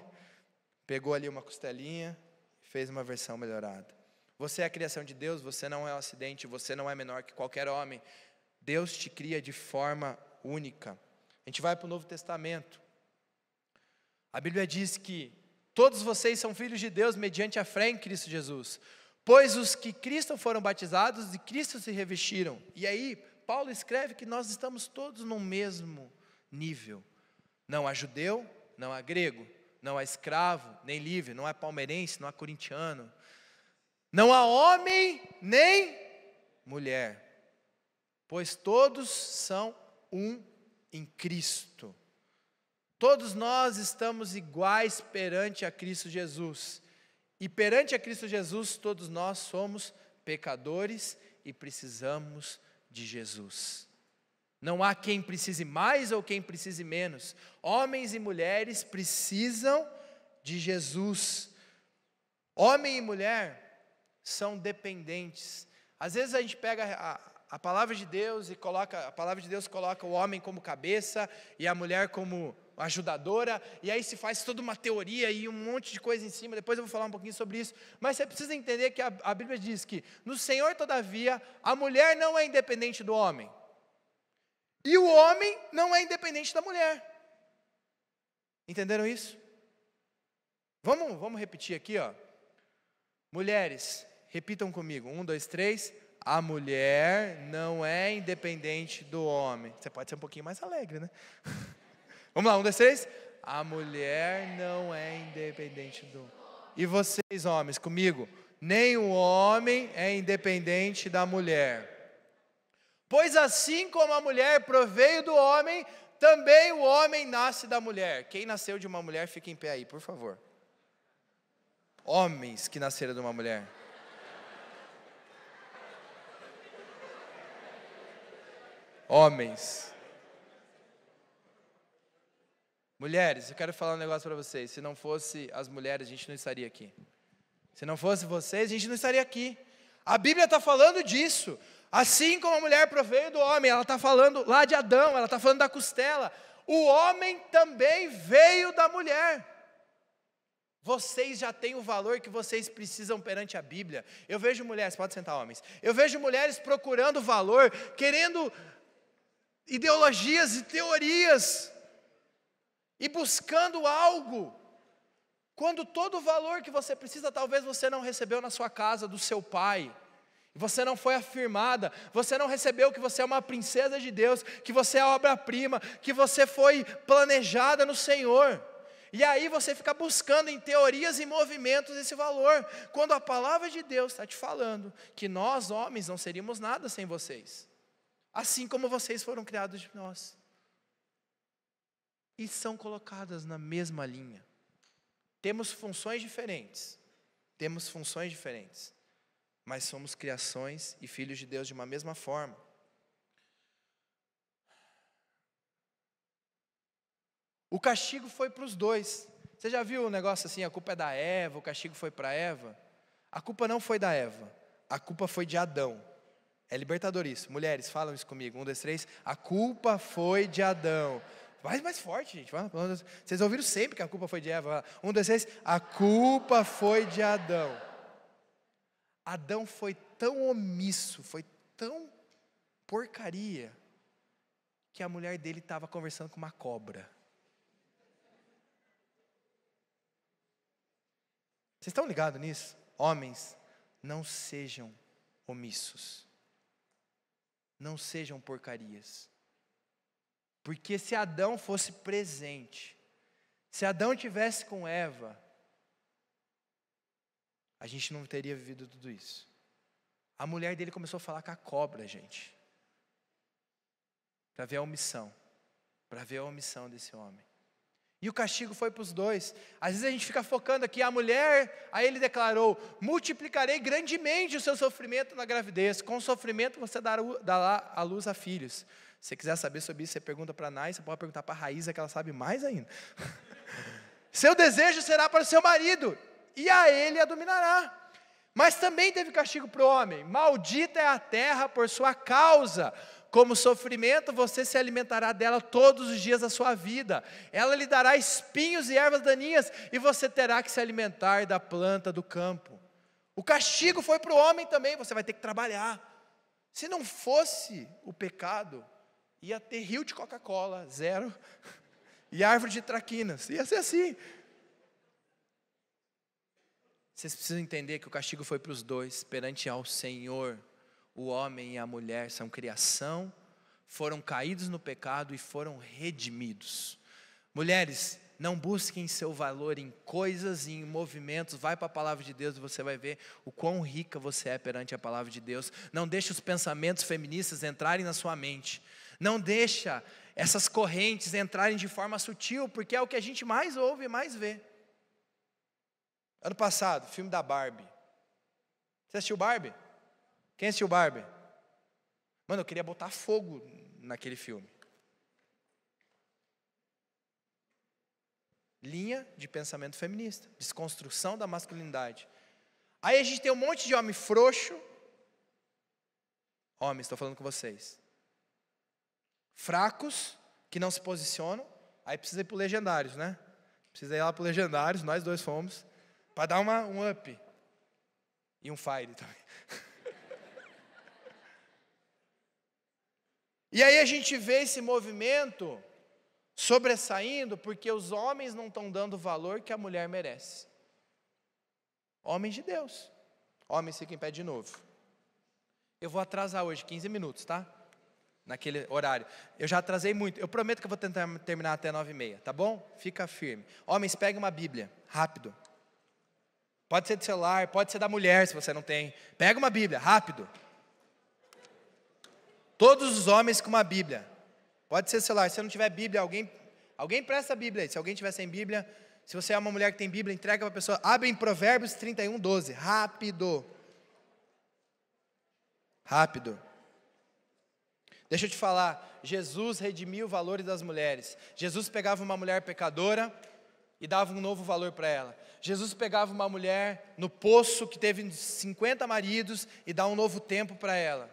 pegou ali uma costelinha, fez uma versão melhorada. Você é a criação de Deus, você não é um acidente, você não é menor que qualquer homem. Deus te cria de forma única. A gente vai para o Novo Testamento. A Bíblia diz que todos vocês são filhos de Deus mediante a fé em Cristo Jesus. Pois os que Cristo foram batizados, de Cristo se revestiram. E aí, Paulo escreve que nós estamos todos no mesmo nível. Não há judeu, não há grego, não há escravo, nem livre, não há palmeirense, não há corintiano. Não há homem, nem mulher. Pois todos são um em Cristo. Todos nós estamos iguais perante a Cristo Jesus. E perante a Cristo Jesus, todos nós somos pecadores e precisamos de Jesus. Não há quem precise mais ou quem precise menos. Homens e mulheres precisam de Jesus. Homem e mulher são dependentes. Às vezes a gente pega a palavra de Deus e a palavra de Deus coloca o homem como cabeça e a mulher como ajudadora, e aí se faz toda uma teoria e um monte de coisa em cima. Depois eu vou falar um pouquinho sobre isso, mas você precisa entender que a Bíblia diz que no Senhor, todavia, a mulher não é independente do homem, e o homem não é independente da mulher. Entenderam isso? Vamos repetir aqui, ó. Mulheres, repitam comigo, 1, 2, 3, a mulher não é independente do homem. Você pode ser um pouquinho mais alegre, né? Vamos lá, 1, 2, 3. A mulher não é independente do homem. E vocês, homens, comigo? Nem o homem é independente da mulher. Pois assim como a mulher proveio do homem, também o homem nasce da mulher. Quem nasceu de uma mulher, fica em pé aí, por favor. Homens que nasceram de uma mulher. Homens. Mulheres, eu quero falar um negócio para vocês. Se não fosse as mulheres, a gente não estaria aqui. Se não fosse vocês, a gente não estaria aqui. A Bíblia está falando disso. Assim como a mulher proveio do homem, ela está falando lá de Adão, ela está falando da costela. O homem também veio da mulher. Vocês já têm o valor que vocês precisam perante a Bíblia. Eu vejo mulheres, pode sentar, homens. Eu vejo mulheres procurando valor, querendo ideologias e teorias, e buscando algo, quando todo o valor que você precisa, talvez você não recebeu na sua casa do seu pai, você não foi afirmada, você não recebeu que você é uma princesa de Deus, que você é obra-prima, que você foi planejada no Senhor, e aí você fica buscando em teorias e movimentos esse valor, quando a palavra de Deus está te falando, que nós homens não seríamos nada sem vocês, assim como vocês foram criados de nós, e são colocadas na mesma linha. Temos funções diferentes, mas somos criações e filhos de Deus de uma mesma forma. O castigo foi para os dois. Você já viu um negócio assim, a culpa é da Eva, o castigo foi para Eva? A culpa não foi da Eva, a culpa foi de Adão. É libertador isso. Mulheres, falam isso comigo. 1, 2, 3. A culpa foi de Adão. Mais forte, gente. Vocês ouviram sempre que a culpa foi de Eva. 1, 2, 3. A culpa foi de Adão. Adão foi tão omisso, foi tão porcaria, que a mulher dele estava conversando com uma cobra. Vocês estão ligados nisso? Homens, não sejam omissos. Não sejam porcarias. Porque se Adão fosse presente, se Adão tivesse com Eva, a gente não teria vivido tudo isso. A mulher dele começou a falar com a cobra, gente. Para ver a omissão desse homem. E o castigo foi para os dois. Às vezes a gente fica focando aqui, a mulher, aí ele declarou, multiplicarei grandemente o seu sofrimento na gravidez. Com sofrimento você dará à luz a filhos. Se você quiser saber sobre isso, você pergunta para a Nai, você pode perguntar para a Raíza, que ela sabe mais ainda. Seu desejo será para o seu marido, e a ele a dominará. Mas também teve castigo para o homem. Maldita é a terra por sua causa. Como sofrimento, você se alimentará dela todos os dias da sua vida. Ela lhe dará espinhos e ervas daninhas, e você terá que se alimentar da planta do campo. O castigo foi para o homem também, você vai ter que trabalhar. Se não fosse o pecado, ia ter rio de Coca-Cola, 0, e árvore de traquinas, ia ser assim. Vocês precisam entender que o castigo foi para os dois, perante ao Senhor. O homem e a mulher são criação, foram caídos no pecado e foram redimidos. Mulheres, não busquem seu valor em coisas e em movimentos. Vai para a palavra de Deus e você vai ver o quão rica você é perante a palavra de Deus. Não deixe os pensamentos feministas entrarem na sua mente. Não deixa essas correntes entrarem de forma sutil, porque é o que a gente mais ouve e mais vê. Ano passado, filme da Barbie. Você assistiu Barbie? Quem assistiu Barbie? Mano, eu queria botar fogo naquele filme. Linha de pensamento feminista, desconstrução da masculinidade. Aí a gente tem um monte de homem frouxo. Homens, estou falando com vocês. Fracos, que não se posicionam. Aí precisa ir para o Legendários, né? Precisa ir lá para o Legendários, nós dois fomos, para dar um up. E um fire também. E aí a gente vê esse movimento sobressaindo, porque os homens não estão dando o valor que a mulher merece. Homens de Deus. Homens, fiquem em pé de novo. Eu vou atrasar hoje 15 minutos, tá? Naquele horário. Eu já atrasei muito. Eu prometo que eu vou tentar terminar até 9h30, tá bom? Fica firme. Homens, peguem uma Bíblia, rápido. Pode ser do celular, pode ser da mulher, se você não tem. Pega uma Bíblia, rápido. Todos os homens com uma Bíblia. Pode ser celular. Se não tiver Bíblia, alguém presta a Bíblia aí. Se alguém tiver sem Bíblia, se você é uma mulher que tem Bíblia, entrega para a pessoa. Abre em Provérbios 31:12. Rápido. Rápido. Deixa eu te falar. Jesus redimiu o valor das mulheres. Jesus pegava uma mulher pecadora e dava um novo valor para ela. Jesus pegava uma mulher no poço que teve 50 maridos e dá um novo tempo para ela.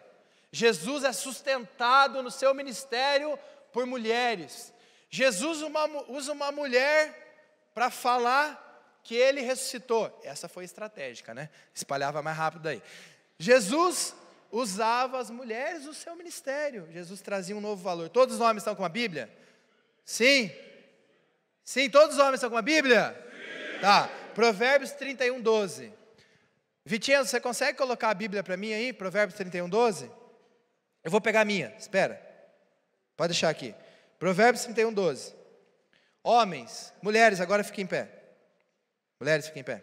Jesus é sustentado no seu ministério por mulheres. Jesus usa uma mulher para falar que ele ressuscitou. Essa foi estratégica, né? Espalhava mais rápido aí. Jesus usava as mulheres no seu ministério. Jesus trazia um novo valor. Todos os homens estão com a Bíblia? Sim? Sim, todos os homens estão com a Bíblia? Sim. Tá. Provérbios 31:12. Vitinho, você consegue colocar a Bíblia para mim aí? Provérbios 31:12? Eu vou pegar a minha, espera. Pode deixar aqui. Provérbios 31:12. Homens, mulheres, agora fiquem em pé. Mulheres, fiquem em pé.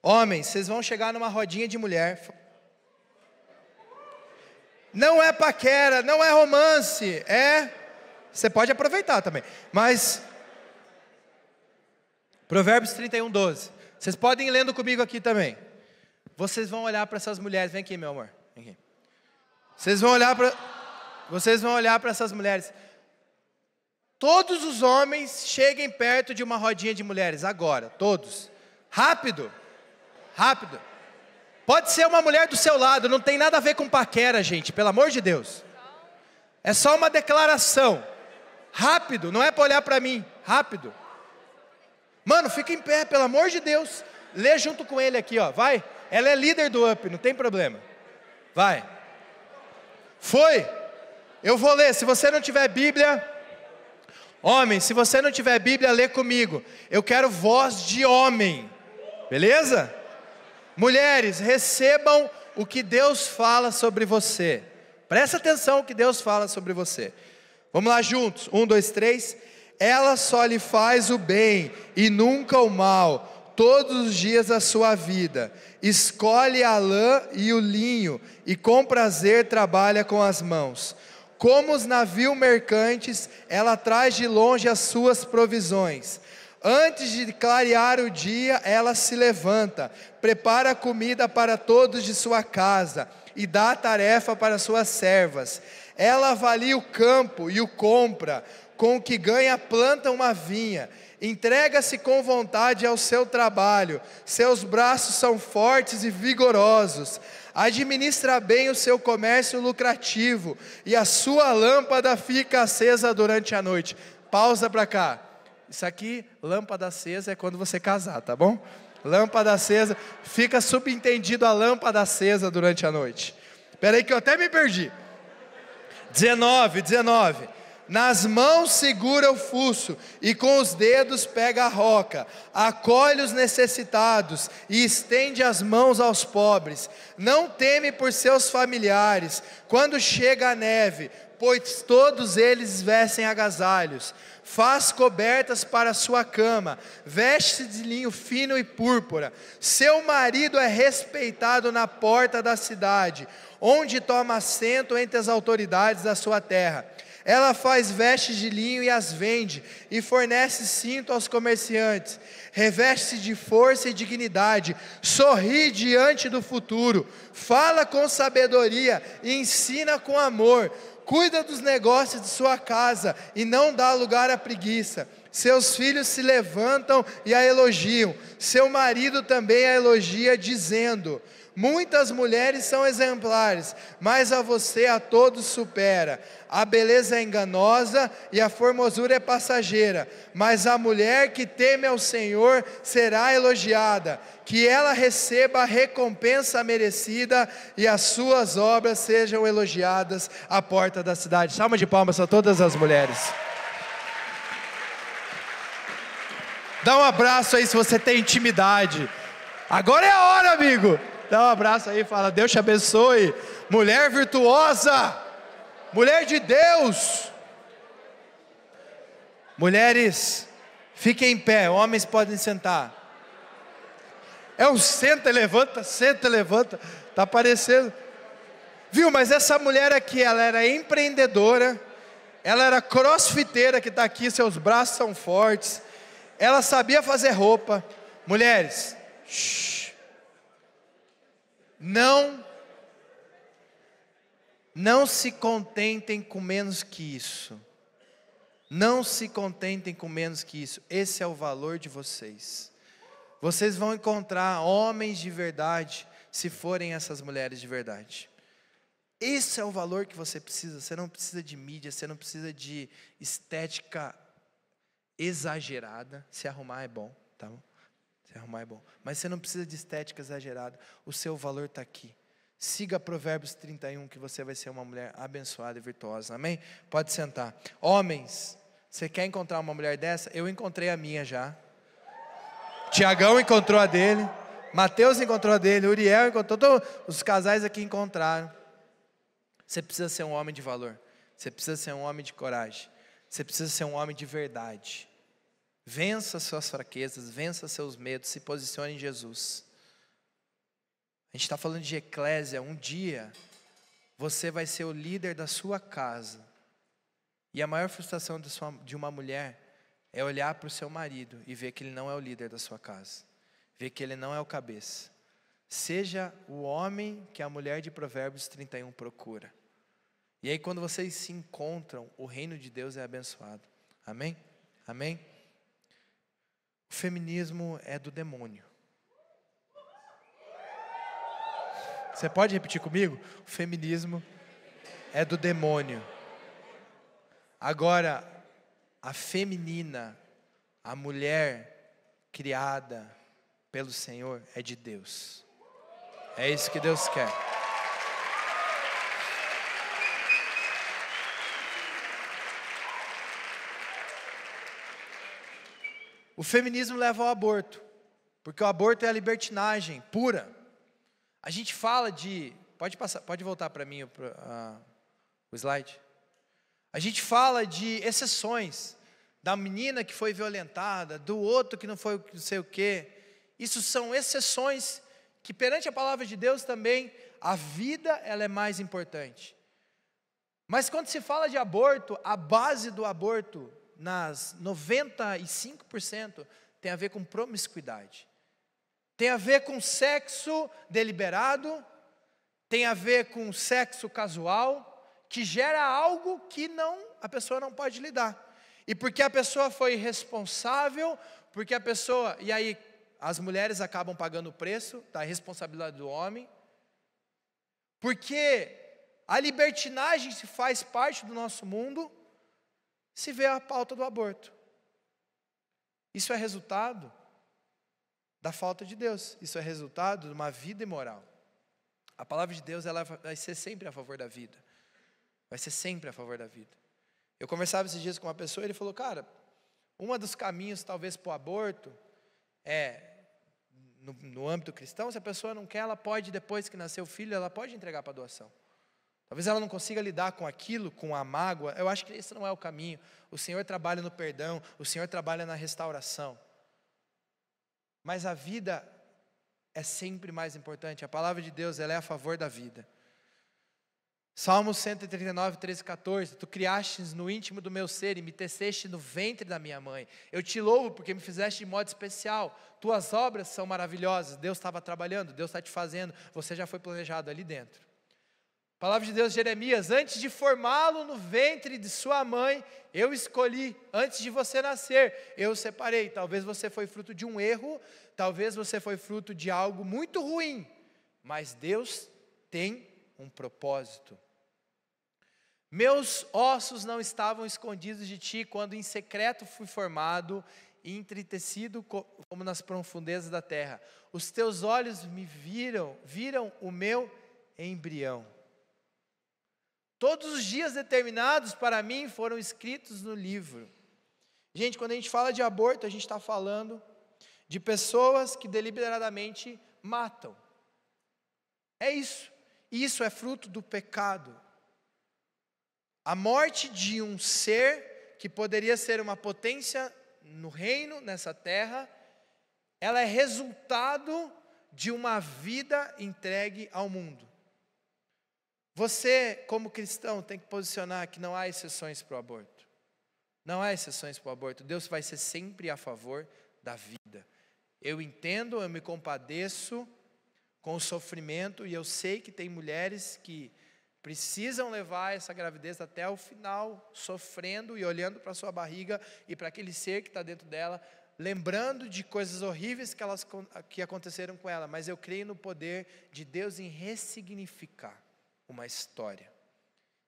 Homens, vocês vão chegar numa rodinha de mulher. Não é paquera, não é romance, você pode aproveitar também. Mas Provérbios 31:12. Vocês podem ir lendo comigo aqui também. Vocês vão olhar para essas mulheres. Vem aqui, meu amor. Vem aqui. Vocês vão olhar para essas mulheres. Todos os homens cheguem perto de uma rodinha de mulheres. Agora, todos. Rápido. Rápido. Pode ser uma mulher do seu lado. Não tem nada a ver com paquera, gente. Pelo amor de Deus. É só uma declaração. Rápido. Não é para olhar para mim. Rápido. Mano, fica em pé. Pelo amor de Deus. Lê junto com ele aqui, ó. Vai. Ela é líder do UP, não tem problema. Vai. Foi. Eu vou ler. Se você não tiver Bíblia, homem, se você não tiver Bíblia, lê comigo. Eu quero voz de homem. Beleza? Mulheres, recebam o que Deus fala sobre você. Presta atenção o que Deus fala sobre você. Vamos lá juntos. 1, 2, 3. Ela só lhe faz o bem e nunca o mal, todos os dias da sua vida. Escolhe a lã e o linho, e com prazer trabalha com as mãos. Como os navios mercantes, ela traz de longe as suas provisões. Antes de clarear o dia, ela se levanta, prepara comida para todos de sua casa, e dá tarefa para suas servas. Ela avalia o campo e o compra, com o que ganha planta uma vinha. Entrega-se com vontade ao seu trabalho, seus braços são fortes e vigorosos. Administra bem o seu comércio lucrativo, e a sua lâmpada fica acesa durante a noite. Pausa para cá. Isso aqui, lâmpada acesa, é quando você casar, tá bom? Lâmpada acesa, fica subentendido a lâmpada acesa durante a noite. Espera aí que eu até me perdi. 19. nas mãos segura o fuço, e com os dedos pega a roca, acolhe os necessitados, e estende as mãos aos pobres, não teme por seus familiares, quando chega a neve, pois todos eles vestem agasalhos, faz cobertas para sua cama, veste de linho fino e púrpura, seu marido é respeitado na porta da cidade, onde toma assento entre as autoridades da sua terra. Ela faz vestes de linho e as vende, e fornece cinto aos comerciantes. Reveste-se de força e dignidade, sorri diante do futuro, fala com sabedoria e ensina com amor. Cuida dos negócios de sua casa e não dá lugar à preguiça. Seus filhos se levantam e a elogiam. Seu marido também a elogia, dizendo: muitas mulheres são exemplares, mas a você a todos supera. A beleza é enganosa e a formosura é passageira, mas a mulher que teme ao Senhor será elogiada. Que ela receba a recompensa merecida e as suas obras sejam elogiadas à porta da cidade. Salva de palmas a todas as mulheres. Dá um abraço aí se você tem intimidade. Agora é a hora, amigo. Dá um abraço aí e fala: Deus te abençoe. Mulher virtuosa, mulher de Deus. Mulheres, fiquem em pé, homens podem sentar. É um senta e levanta, está aparecendo. Viu, mas essa mulher aqui, ela era empreendedora, ela era crossfiteira, que está aqui, seus braços são fortes, ela sabia fazer roupa. Mulheres, shh. Não se contentem com menos que isso. Não se contentem com menos que isso. Esse é o valor de vocês. Vocês vão encontrar homens de verdade se forem essas mulheres de verdade. Esse é o valor que você precisa. Você não precisa de mídia, você não precisa de estética exagerada. Se arrumar é bom, tá bom? Se arrumar é bom. Mas você não precisa de estética exagerada. O seu valor está aqui. Siga Provérbios 31, que você vai ser uma mulher abençoada e virtuosa. Amém? Pode sentar. Homens, você quer encontrar uma mulher dessa? Eu encontrei a minha já. Tiagão encontrou a dele. Mateus encontrou a dele. Uriel encontrou. Todos os casais aqui encontraram. Você precisa ser um homem de valor. Você precisa ser um homem de coragem. Você precisa ser um homem de verdade. Vença suas fraquezas, vença seus medos, se posicione em Jesus. A gente está falando de eclésia. Um dia, você vai ser o líder da sua casa. E a maior frustração de uma mulher é olhar para o seu marido e ver que ele não é o líder da sua casa. Ver que ele não é o cabeça. Seja o homem que a mulher de Provérbios 31 procura. E aí quando vocês se encontram, o reino de Deus é abençoado. Amém? Amém? O feminismo é do demônio. Você pode repetir comigo? O feminismo é do demônio. Agora, a feminina, a mulher criada pelo Senhor é de Deus. É isso que Deus quer. O feminismo leva ao aborto, porque o aborto é a libertinagem pura. A gente fala de... Pode voltar para mim o slide? A gente fala de exceções, da menina que foi violentada, do outro que não foi não sei o quê. Isso são exceções que perante a palavra de Deus também, a vida ela é mais importante. Mas quando se fala de aborto, a base do aborto, nas 95%, tem a ver com promiscuidade. Tem a ver com sexo deliberado, tem a ver com sexo casual, que gera algo que a pessoa não pode lidar. E porque a pessoa foi irresponsável, porque a pessoa... E aí, as mulheres acabam pagando o preço da responsabilidade do homem. Porque a libertinagem se faz parte do nosso mundo, se vê a pauta do aborto. Isso é resultado da falta de Deus. Isso é resultado de uma vida imoral. A palavra de Deus ela vai ser sempre a favor da vida. Vai ser sempre a favor da vida. Eu conversava esses dias com uma pessoa e ele falou, cara, um dos caminhos talvez para o aborto é, no âmbito cristão, se a pessoa não quer, ela pode, depois que nascer o filho, ela pode entregar para doação. Talvez ela não consiga lidar com aquilo, com a mágoa. Eu acho que esse não é o caminho. O Senhor trabalha no perdão, o Senhor trabalha na restauração. Mas a vida é sempre mais importante. A palavra de Deus, ela é a favor da vida. Salmos 139, 13 e 14. Tu criastes no íntimo do meu ser e me teceste no ventre da minha mãe. Eu te louvo porque me fizeste de modo especial. Tuas obras são maravilhosas. Deus estava trabalhando, Deus está te fazendo. Você já foi planejado ali dentro. Palavra de Deus, Jeremias, antes de formá-lo no ventre de sua mãe, eu escolhi, antes de você nascer, eu separei. Talvez você foi fruto de um erro, talvez você foi fruto de algo muito ruim, mas Deus tem um propósito. Meus ossos não estavam escondidos de ti, quando em secreto fui formado e entretecido como nas profundezas da terra. Os teus olhos me viram o meu embrião. Todos os dias determinados para mim foram escritos no livro. Gente, quando a gente fala de aborto, a gente está falando de pessoas que deliberadamente matam. É isso. E isso é fruto do pecado. A morte de um ser que poderia ser uma potência no reino, nessa terra, ela é resultado de uma vida entregue ao mundo. Você, como cristão, tem que posicionar que não há exceções para o aborto. Não há exceções para o aborto. Deus vai ser sempre a favor da vida. Eu entendo, eu me compadeço com o sofrimento, e eu sei que tem mulheres que precisam levar essa gravidez até o final, sofrendo e olhando para a sua barriga e para aquele ser que está dentro dela, lembrando de coisas horríveis que aconteceram com ela. Mas eu creio no poder de Deus em ressignificar uma história.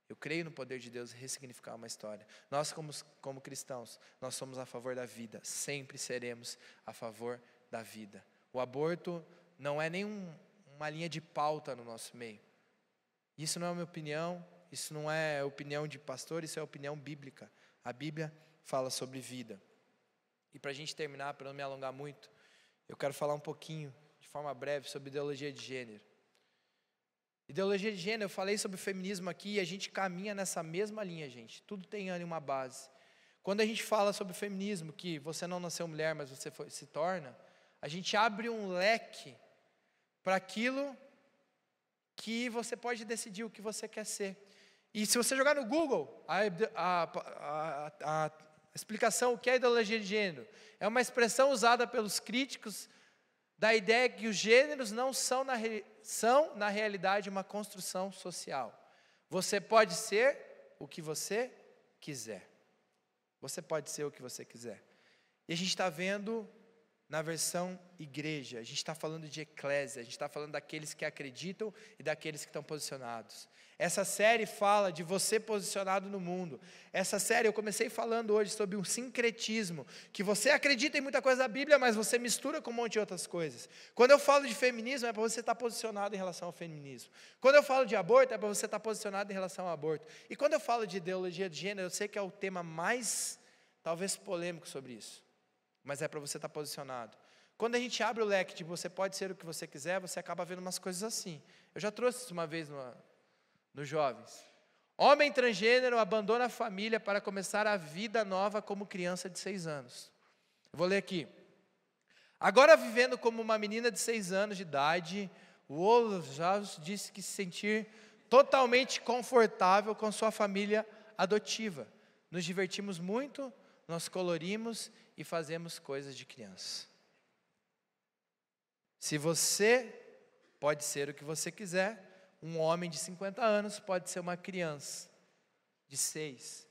Eu creio no poder de Deus ressignificar uma história. Nós como cristãos, nós somos a favor da vida, sempre seremos a favor da vida. O aborto não é nem uma linha de pauta no nosso meio. Isso não é uma opinião, isso não é opinião de pastor, isso é opinião bíblica. A Bíblia fala sobre vida. E para a gente terminar, para não me alongar muito, eu quero falar um pouquinho, de forma breve, sobre ideologia de gênero. Ideologia de gênero, eu falei sobre o feminismo aqui e a gente caminha nessa mesma linha, gente. Tudo tem ali uma base. Quando a gente fala sobre o feminismo, que você não nasceu mulher, mas você se torna, a gente abre um leque para aquilo que você pode decidir o que você quer ser. E se você jogar no Google, a explicação o que é ideologia de gênero, é uma expressão usada pelos críticos da ideia que os gêneros não são na realidade uma construção social. Você pode ser o que você quiser. Você pode ser o que você quiser. E a gente está vendo na versão igreja, a gente está falando de eclésia, a gente está falando daqueles que acreditam e daqueles que estão posicionados. Essa série fala de você posicionado no mundo. Essa série eu comecei falando hoje sobre um sincretismo, que você acredita em muita coisa da Bíblia, mas você mistura com um monte de outras coisas. Quando eu falo de feminismo, é para você estar posicionado em relação ao feminismo. Quando eu falo de aborto, é para você estar posicionado em relação ao aborto. E quando eu falo de ideologia de gênero, eu sei que é o tema mais, talvez, polêmico sobre isso. Mas é para você estar posicionado. Quando a gente abre o leque de você pode ser o que você quiser, você acaba vendo umas coisas assim. Eu já trouxe isso uma vez nos jovens. Homem transgênero abandona a família para começar a vida nova como criança de 6 anos. Eu vou ler aqui. Agora vivendo como uma menina de 6 anos de idade, o Olaf já disse que se sentir totalmente confortável com sua família adotiva. Nos divertimos muito, nós colorimos e fazemos coisas de criança. Se você pode ser o que você quiser, um homem de 50 anos pode ser uma criança de 6.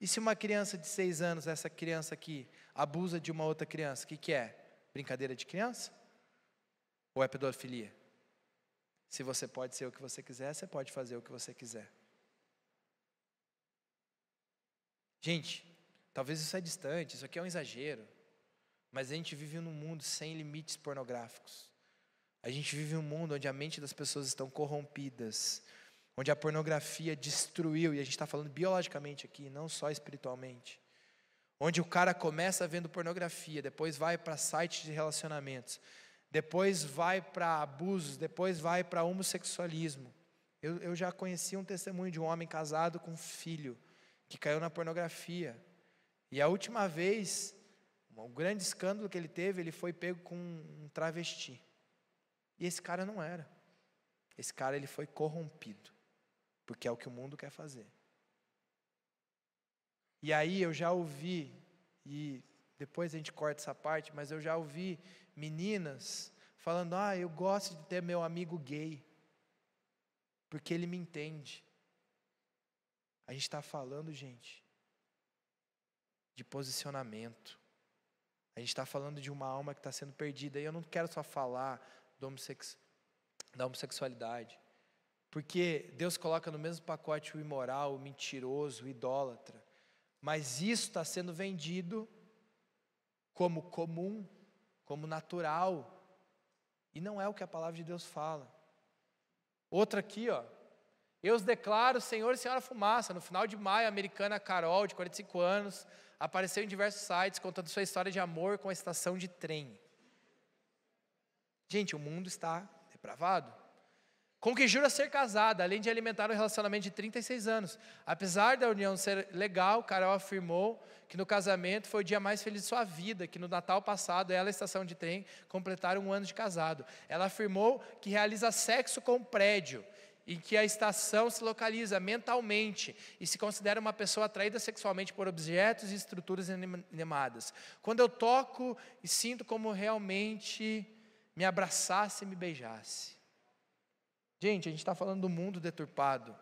E se uma criança de 6 anos, essa criança aqui, abusa de uma outra criança, o que é? Brincadeira de criança? Ou é pedofilia? Se você pode ser o que você quiser, você pode fazer o que você quiser. Gente, talvez isso é distante, isso aqui é um exagero, mas a gente vive num mundo sem limites pornográficos. A gente vive um mundo onde a mente das pessoas estão corrompidas. onde a pornografia destruiu, e a gente está falando biologicamente aqui, não só espiritualmente, onde o cara começa vendo pornografia, depois vai para sites de relacionamentos, depois vai para abusos, depois vai para homossexualismo. Eu já conheci um testemunho de um homem casado com um filho, que caiu na pornografia, e a última vez, um grande escândalo que ele teve, ele foi pego com um travesti, e esse cara não era, esse cara ele foi corrompido, porque é o que o mundo quer fazer. E aí eu já ouvi, e depois a gente corta essa parte, mas eu já ouvi meninas falando, eu gosto de ter meu amigo gay, porque ele me entende. A gente está falando, gente, de posicionamento. A gente está falando de uma alma que está sendo perdida. E eu não quero só falar da homossexualidade, porque Deus coloca no mesmo pacote o imoral, o mentiroso, o idólatra. Mas isso está sendo vendido como comum, como natural. E não é o que a palavra de Deus fala. Outra aqui, eu os declaro Senhor e Senhora Fumaça. No final de maio, a americana Carol, de 45 anos, apareceu em diversos sites contando sua história de amor com a estação de trem. Gente, o mundo está depravado. Com que jura ser casada, além de alimentar um relacionamento de 36 anos. Apesar da união ser legal, Carol afirmou que no casamento foi o dia mais feliz de sua vida, que no Natal passado ela e a estação de trem completaram 1 ano de casado. Ela afirmou que realiza sexo com o prédio, e que a estação se localiza mentalmente e se considera uma pessoa atraída sexualmente por objetos e estruturas inanimadas. Quando eu toco e sinto como realmente me abraçasse e me beijasse. Gente, a gente está falando do mundo deturpado.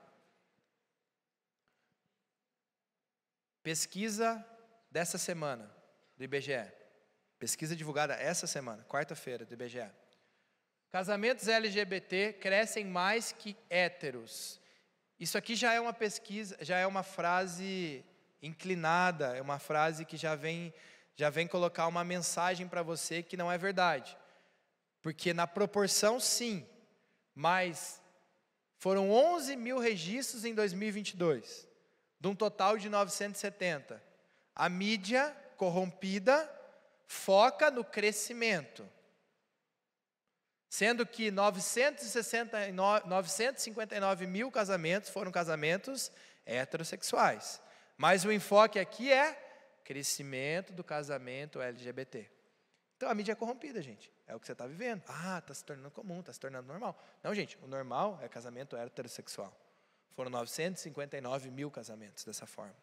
Pesquisa dessa semana, do IBGE. Pesquisa divulgada essa semana, quarta-feira, do IBGE. Casamentos LGBT crescem mais que héteros. Isso aqui já é uma pesquisa, já é uma frase inclinada, é uma frase que já vem colocar uma mensagem para você que não é verdade. Porque na proporção, sim, mas foram 11 mil registros em 2022, de um total de 970. A mídia corrompida foca no crescimento, sendo que 959 mil casamentos foram casamentos heterossexuais. Mas o enfoque aqui é crescimento do casamento LGBT. Então a mídia é corrompida, gente. É o que você está vivendo. Está se tornando comum, está se tornando normal. Não, gente, o normal é casamento heterossexual. Foram 959 mil casamentos dessa forma.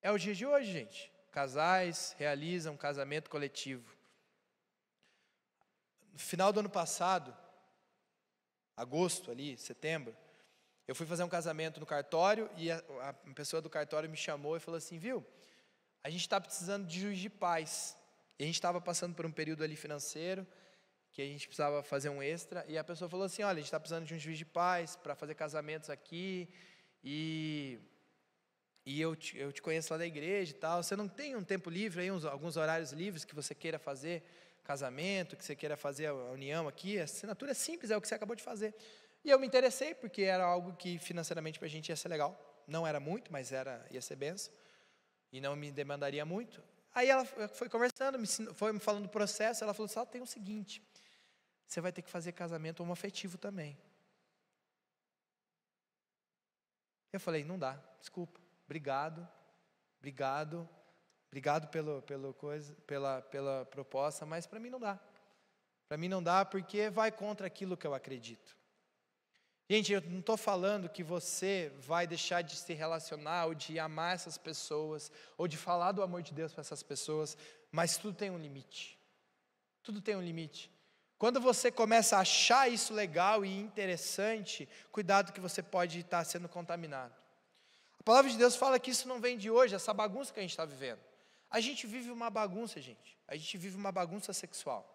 É o dia de hoje, gente. Casais realizam casamento coletivo. No final do ano passado, agosto ali, setembro, eu fui fazer um casamento no cartório e a pessoa do cartório me chamou e falou assim, viu, a gente está precisando de juiz de paz. E a gente estava passando por um período ali financeiro, que a gente precisava fazer um extra, e a pessoa falou assim, olha, a gente está precisando de um juiz de paz para fazer casamentos aqui, e eu te conheço lá da igreja e tal, você não tem um tempo livre aí, alguns horários livres que você queira fazer casamento, que você queira fazer a união aqui? A assinatura é simples, é o que você acabou de fazer. E eu me interessei, porque era algo que financeiramente para a gente ia ser legal, não era muito, mas ia ser benção, e não me demandaria muito. Aí ela foi conversando, foi me falando do processo, ela falou assim, tem o seguinte, você vai ter que fazer casamento homoafetivo também. Eu falei, não dá, desculpa, obrigado pela proposta, mas para mim não dá. Para mim não dá porque vai contra aquilo que eu acredito. Gente, eu não estou falando que você vai deixar de se relacionar, ou de amar essas pessoas, ou de falar do amor de Deus para essas pessoas, mas tudo tem um limite. Tudo tem um limite. Quando você começa a achar isso legal e interessante, cuidado que você pode estar sendo contaminado. A palavra de Deus fala que isso não vem de hoje, essa bagunça que a gente está vivendo. A gente vive uma bagunça, gente. A gente vive uma bagunça sexual.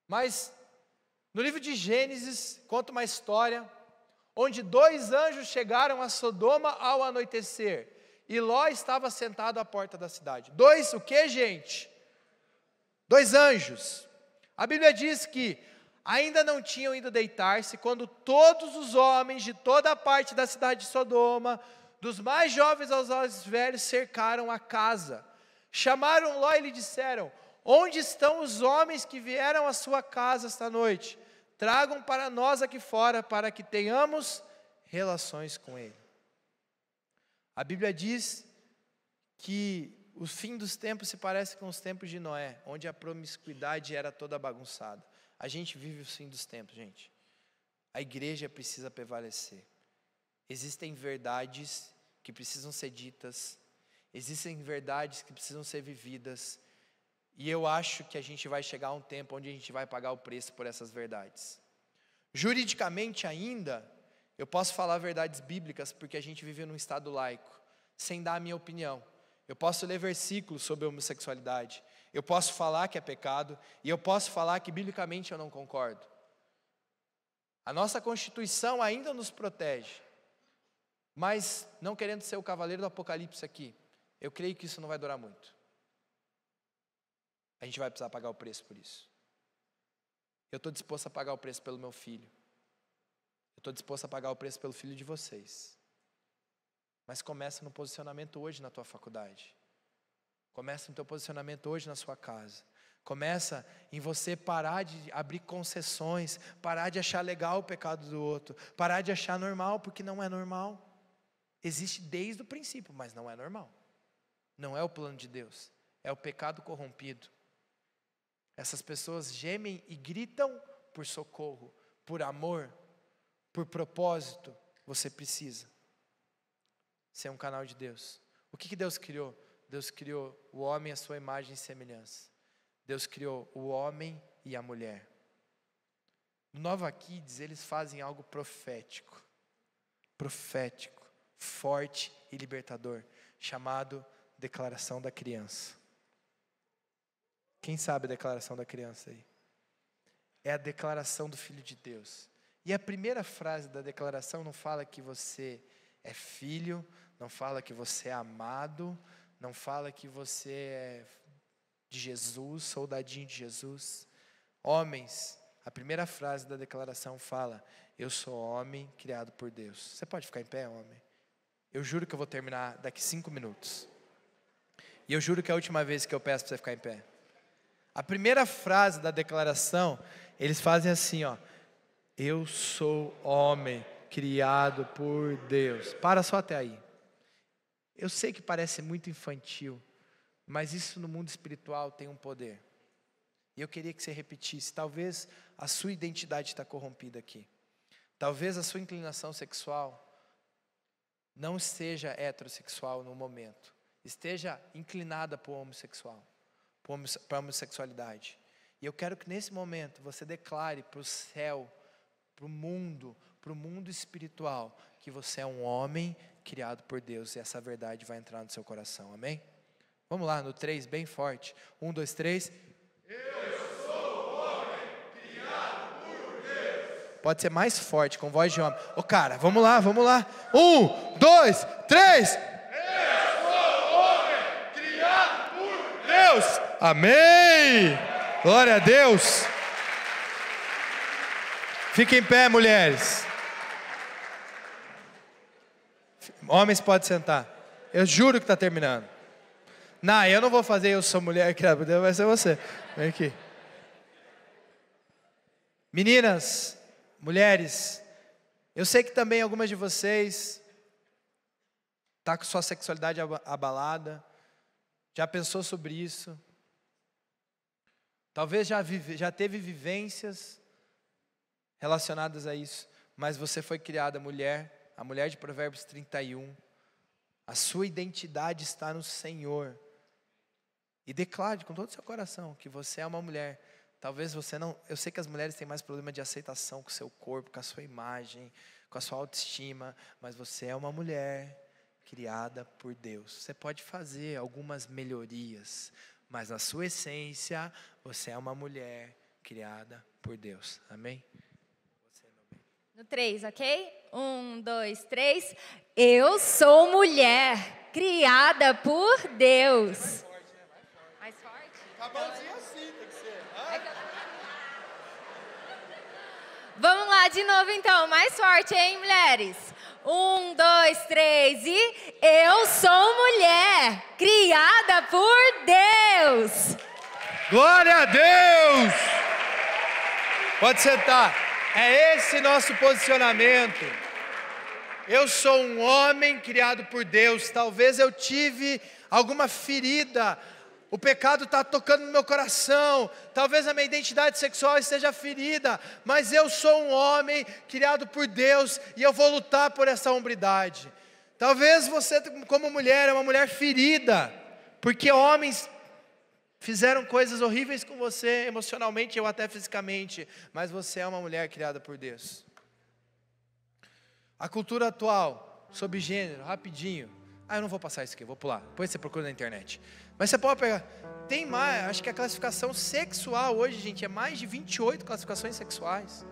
Mas no livro de Gênesis, conta uma história onde 2 anjos chegaram a Sodoma ao anoitecer, e Ló estava sentado à porta da cidade. 2 o que, gente? 2 anjos. A Bíblia diz que ainda não tinham ido deitar-se, quando todos os homens de toda a parte da cidade de Sodoma, dos mais jovens aos mais velhos, cercaram a casa. Chamaram Ló e lhe disseram: onde estão os homens que vieram à sua casa esta noite? Tragam para nós aqui fora, para que tenhamos relações com ele. A Bíblia diz que o fim dos tempos se parece com os tempos de Noé, onde a promiscuidade era toda bagunçada. A gente vive o fim dos tempos, gente. A igreja precisa prevalecer. Existem verdades que precisam ser ditas, existem verdades que precisam ser vividas, e eu acho que a gente vai chegar a um tempo onde a gente vai pagar o preço por essas verdades. Juridicamente ainda, eu posso falar verdades bíblicas, porque a gente vive num estado laico, sem dar a minha opinião. Eu posso ler versículos sobre homossexualidade, eu posso falar que é pecado, e eu posso falar que biblicamente eu não concordo. A nossa Constituição ainda nos protege, mas não querendo ser o cavaleiro do Apocalipse aqui, eu creio que isso não vai durar muito. A gente vai precisar pagar o preço por isso. Eu estou disposto a pagar o preço pelo meu filho. Eu estou disposto a pagar o preço pelo filho de vocês. Mas começa no posicionamento hoje na tua faculdade. Começa no teu posicionamento hoje na sua casa. Começa em você parar de abrir concessões, parar de achar legal o pecado do outro, parar de achar normal, porque não é normal. Existe desde o princípio, mas não é normal. Não é o plano de Deus, é o pecado corrompido. Essas pessoas gemem e gritam por socorro, por amor, por propósito. Você precisa ser um canal de Deus. O que Deus criou? Deus criou o homem à sua imagem e semelhança. Deus criou o homem e a mulher. No Nova Kids, eles fazem algo profético, forte e libertador, chamado Declaração da Criança. Quem sabe a declaração da criança aí? É a declaração do Filho de Deus. E a primeira frase da declaração não fala que você é filho, não fala que você é amado, não fala que você é de Jesus, soldadinho de Jesus. Homens, a primeira frase da declaração fala: eu sou homem criado por Deus. Você pode ficar em pé, homem? Eu juro que eu vou terminar daqui 5 minutos. E eu juro que é a última vez que eu peço para você ficar em pé. A primeira frase da declaração, eles fazem assim, ó: eu sou homem criado por Deus. Para só até aí. Eu sei que parece muito infantil, mas isso no mundo espiritual tem um poder. E eu queria que você repetisse. Talvez a sua identidade está corrompida aqui. Talvez a sua inclinação sexual não seja heterossexual no momento. Esteja inclinada para o homossexual, para a homossexualidade. E eu quero que nesse momento você declare para o céu, para o mundo espiritual, que você é um homem criado por Deus, e essa verdade vai entrar no seu coração, amém? Vamos lá, no 3, bem forte. 1, 2, 3. Eu sou homem criado por Deus. Pode ser mais forte, com voz de homem. Ô cara, vamos lá. 1, 2, 3. Eu sou homem criado por Deus. Amém. Glória a Deus. Fiquem em pé, mulheres. Homens podem sentar. Eu juro que está terminando. Não, eu não vou fazer eu sou mulher criada por Deus, vai ser você. Vem aqui. Meninas, mulheres, eu sei que também algumas de vocês tá com sua sexualidade abalada. Já pensou sobre isso? Talvez já teve vivências relacionadas a isso, mas você foi criada mulher, a mulher de Provérbios 31. A sua identidade está no Senhor. E declare com todo o seu coração que você é uma mulher. Talvez você não... Eu sei que as mulheres têm mais problema de aceitação com o seu corpo, com a sua imagem, com a sua autoestima. Mas você é uma mulher criada por Deus. Você pode fazer algumas melhorias, mas na sua essência, você é uma mulher criada por Deus. Amém? Você, meu bem. No 3, ok? 1, 2, 3. Eu sou mulher criada por Deus. Mais forte. Tá bonzinho assim, tem que ser. lá de novo então, mais forte, hein, mulheres? 1, 2, 3 e... Eu sou mulher, criada por Deus. Glória a Deus! Pode sentar. É esse nosso posicionamento. Eu sou um homem criado por Deus. Talvez eu tive alguma ferida. O pecado está tocando no meu coração. Talvez a minha identidade sexual esteja ferida. Mas eu sou um homem criado por Deus. E eu vou lutar por essa hombridade. Talvez você, como mulher, é uma mulher ferida. Porque homens fizeram coisas horríveis com você, emocionalmente ou até fisicamente. Mas você é uma mulher criada por Deus. A cultura atual, sobre gênero, rapidinho. Eu não vou passar isso aqui, vou pular. Depois você procura na internet. Mas você pode pegar. Tem mais, acho que a classificação sexual hoje, gente, é mais de 28 classificações sexuais.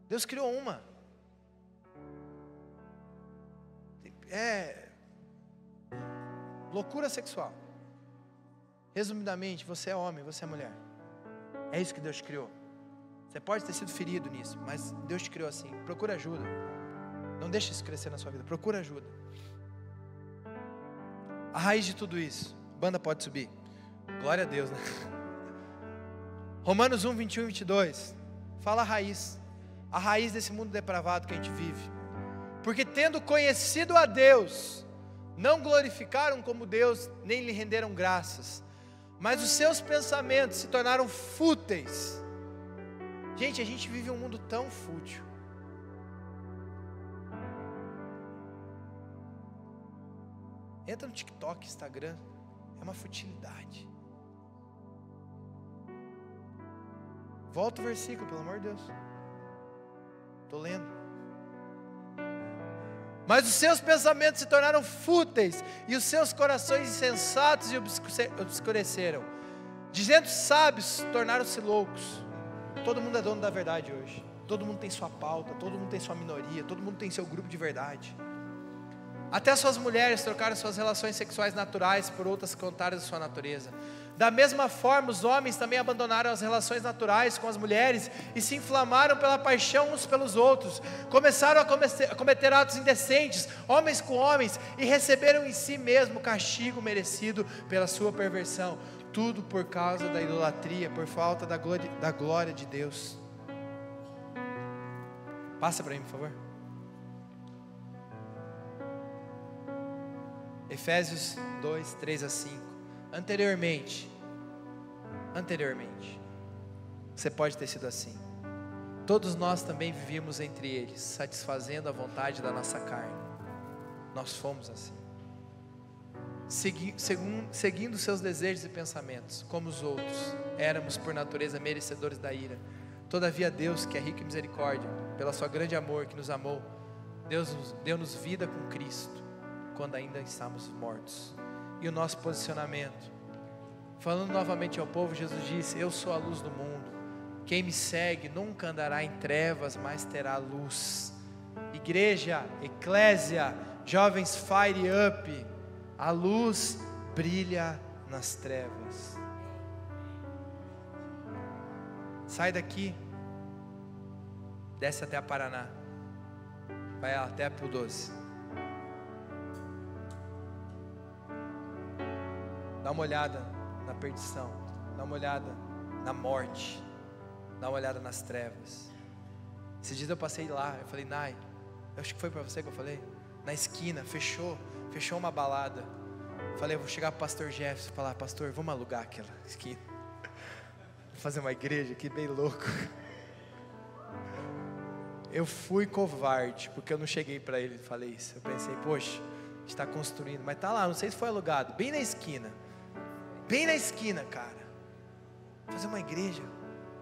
Deus criou uma. É loucura sexual. Resumidamente, você é homem, você é mulher. É isso que Deus criou. Você pode ter sido ferido nisso, mas Deus te criou assim. Procura ajuda. Não deixe isso crescer na sua vida. Procura ajuda. A raiz de tudo isso. A banda pode subir. Glória a Deus, né? Romanos 1, 21 e 22. Fala a raiz. A raiz desse mundo depravado que a gente vive. Porque tendo conhecido a Deus, não glorificaram como Deus, nem lhe renderam graças. Mas os seus pensamentos se tornaram fúteis. Gente, a gente vive um mundo tão fútil. Entra no TikTok, Instagram, é uma futilidade. Volta o versículo, pelo amor de Deus. Estou lendo. Mas os seus pensamentos se tornaram fúteis, e os seus corações insensatos e obscureceram. Dizendo sábios, tornaram-se loucos. Todo mundo é dono da verdade hoje. Todo mundo tem sua pauta, todo mundo tem sua minoria, todo mundo tem seu grupo de verdade. Até suas mulheres trocaram suas relações sexuais naturais por outras contrárias da sua natureza. Da mesma forma, os homens também abandonaram as relações naturais com as mulheres e se inflamaram pela paixão uns pelos outros. Começaram a cometer atos indecentes, homens com homens, e receberam em si mesmo o castigo merecido pela sua perversão. Tudo por causa da idolatria, por falta da glória de Deus. Passa para mim, por favor. Efésios 2, 3 a 5. Anteriormente, você pode ter sido assim. Todos nós também vivíamos entre eles, satisfazendo a vontade da nossa carne. Nós fomos assim. Seguindo seus desejos e pensamentos, como os outros, éramos por natureza merecedores da ira. Todavia Deus, que é rico em misericórdia, pela sua grande amor que nos amou, deu-nos vida com Cristo, quando ainda estávamos mortos. E o nosso posicionamento, falando novamente ao povo, Jesus disse: eu sou a luz do mundo, quem me segue nunca andará em trevas, mas terá luz. Igreja, eclésia, jovens fire up, a luz brilha nas trevas. Sai daqui, desce até a Paraná, vai até a Pio 12. Dá uma olhada na perdição, dá uma olhada na morte, dá uma olhada nas trevas. Esses dias eu passei lá, eu falei: Nai, eu acho que foi para você que eu falei, na esquina, fechou uma balada. Eu falei: eu vou chegar para o pastor Jefferson e falar: pastor, vamos alugar aquela esquina, vou fazer uma igreja aqui bem louco. Eu fui covarde, porque eu não cheguei para ele e falei isso. Eu pensei: poxa, a gente está construindo, mas está lá, não sei se foi alugado, bem na esquina, cara. Fazer uma igreja,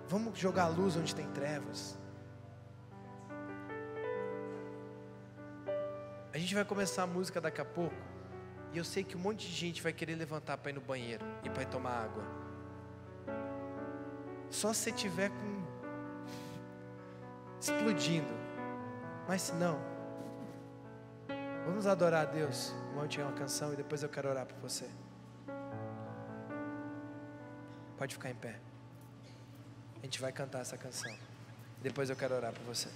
vamos jogar luz onde tem trevas. A gente vai começar a música daqui a pouco, e eu sei que um monte de gente vai querer levantar para ir no banheiro e para ir tomar água. Só se você tiver explodindo. Mas se não, vamos adorar a Deus. Vamos tirar uma canção e depois eu quero orar por você. Pode ficar em pé. A gente vai cantar essa canção. Depois eu quero orar por você.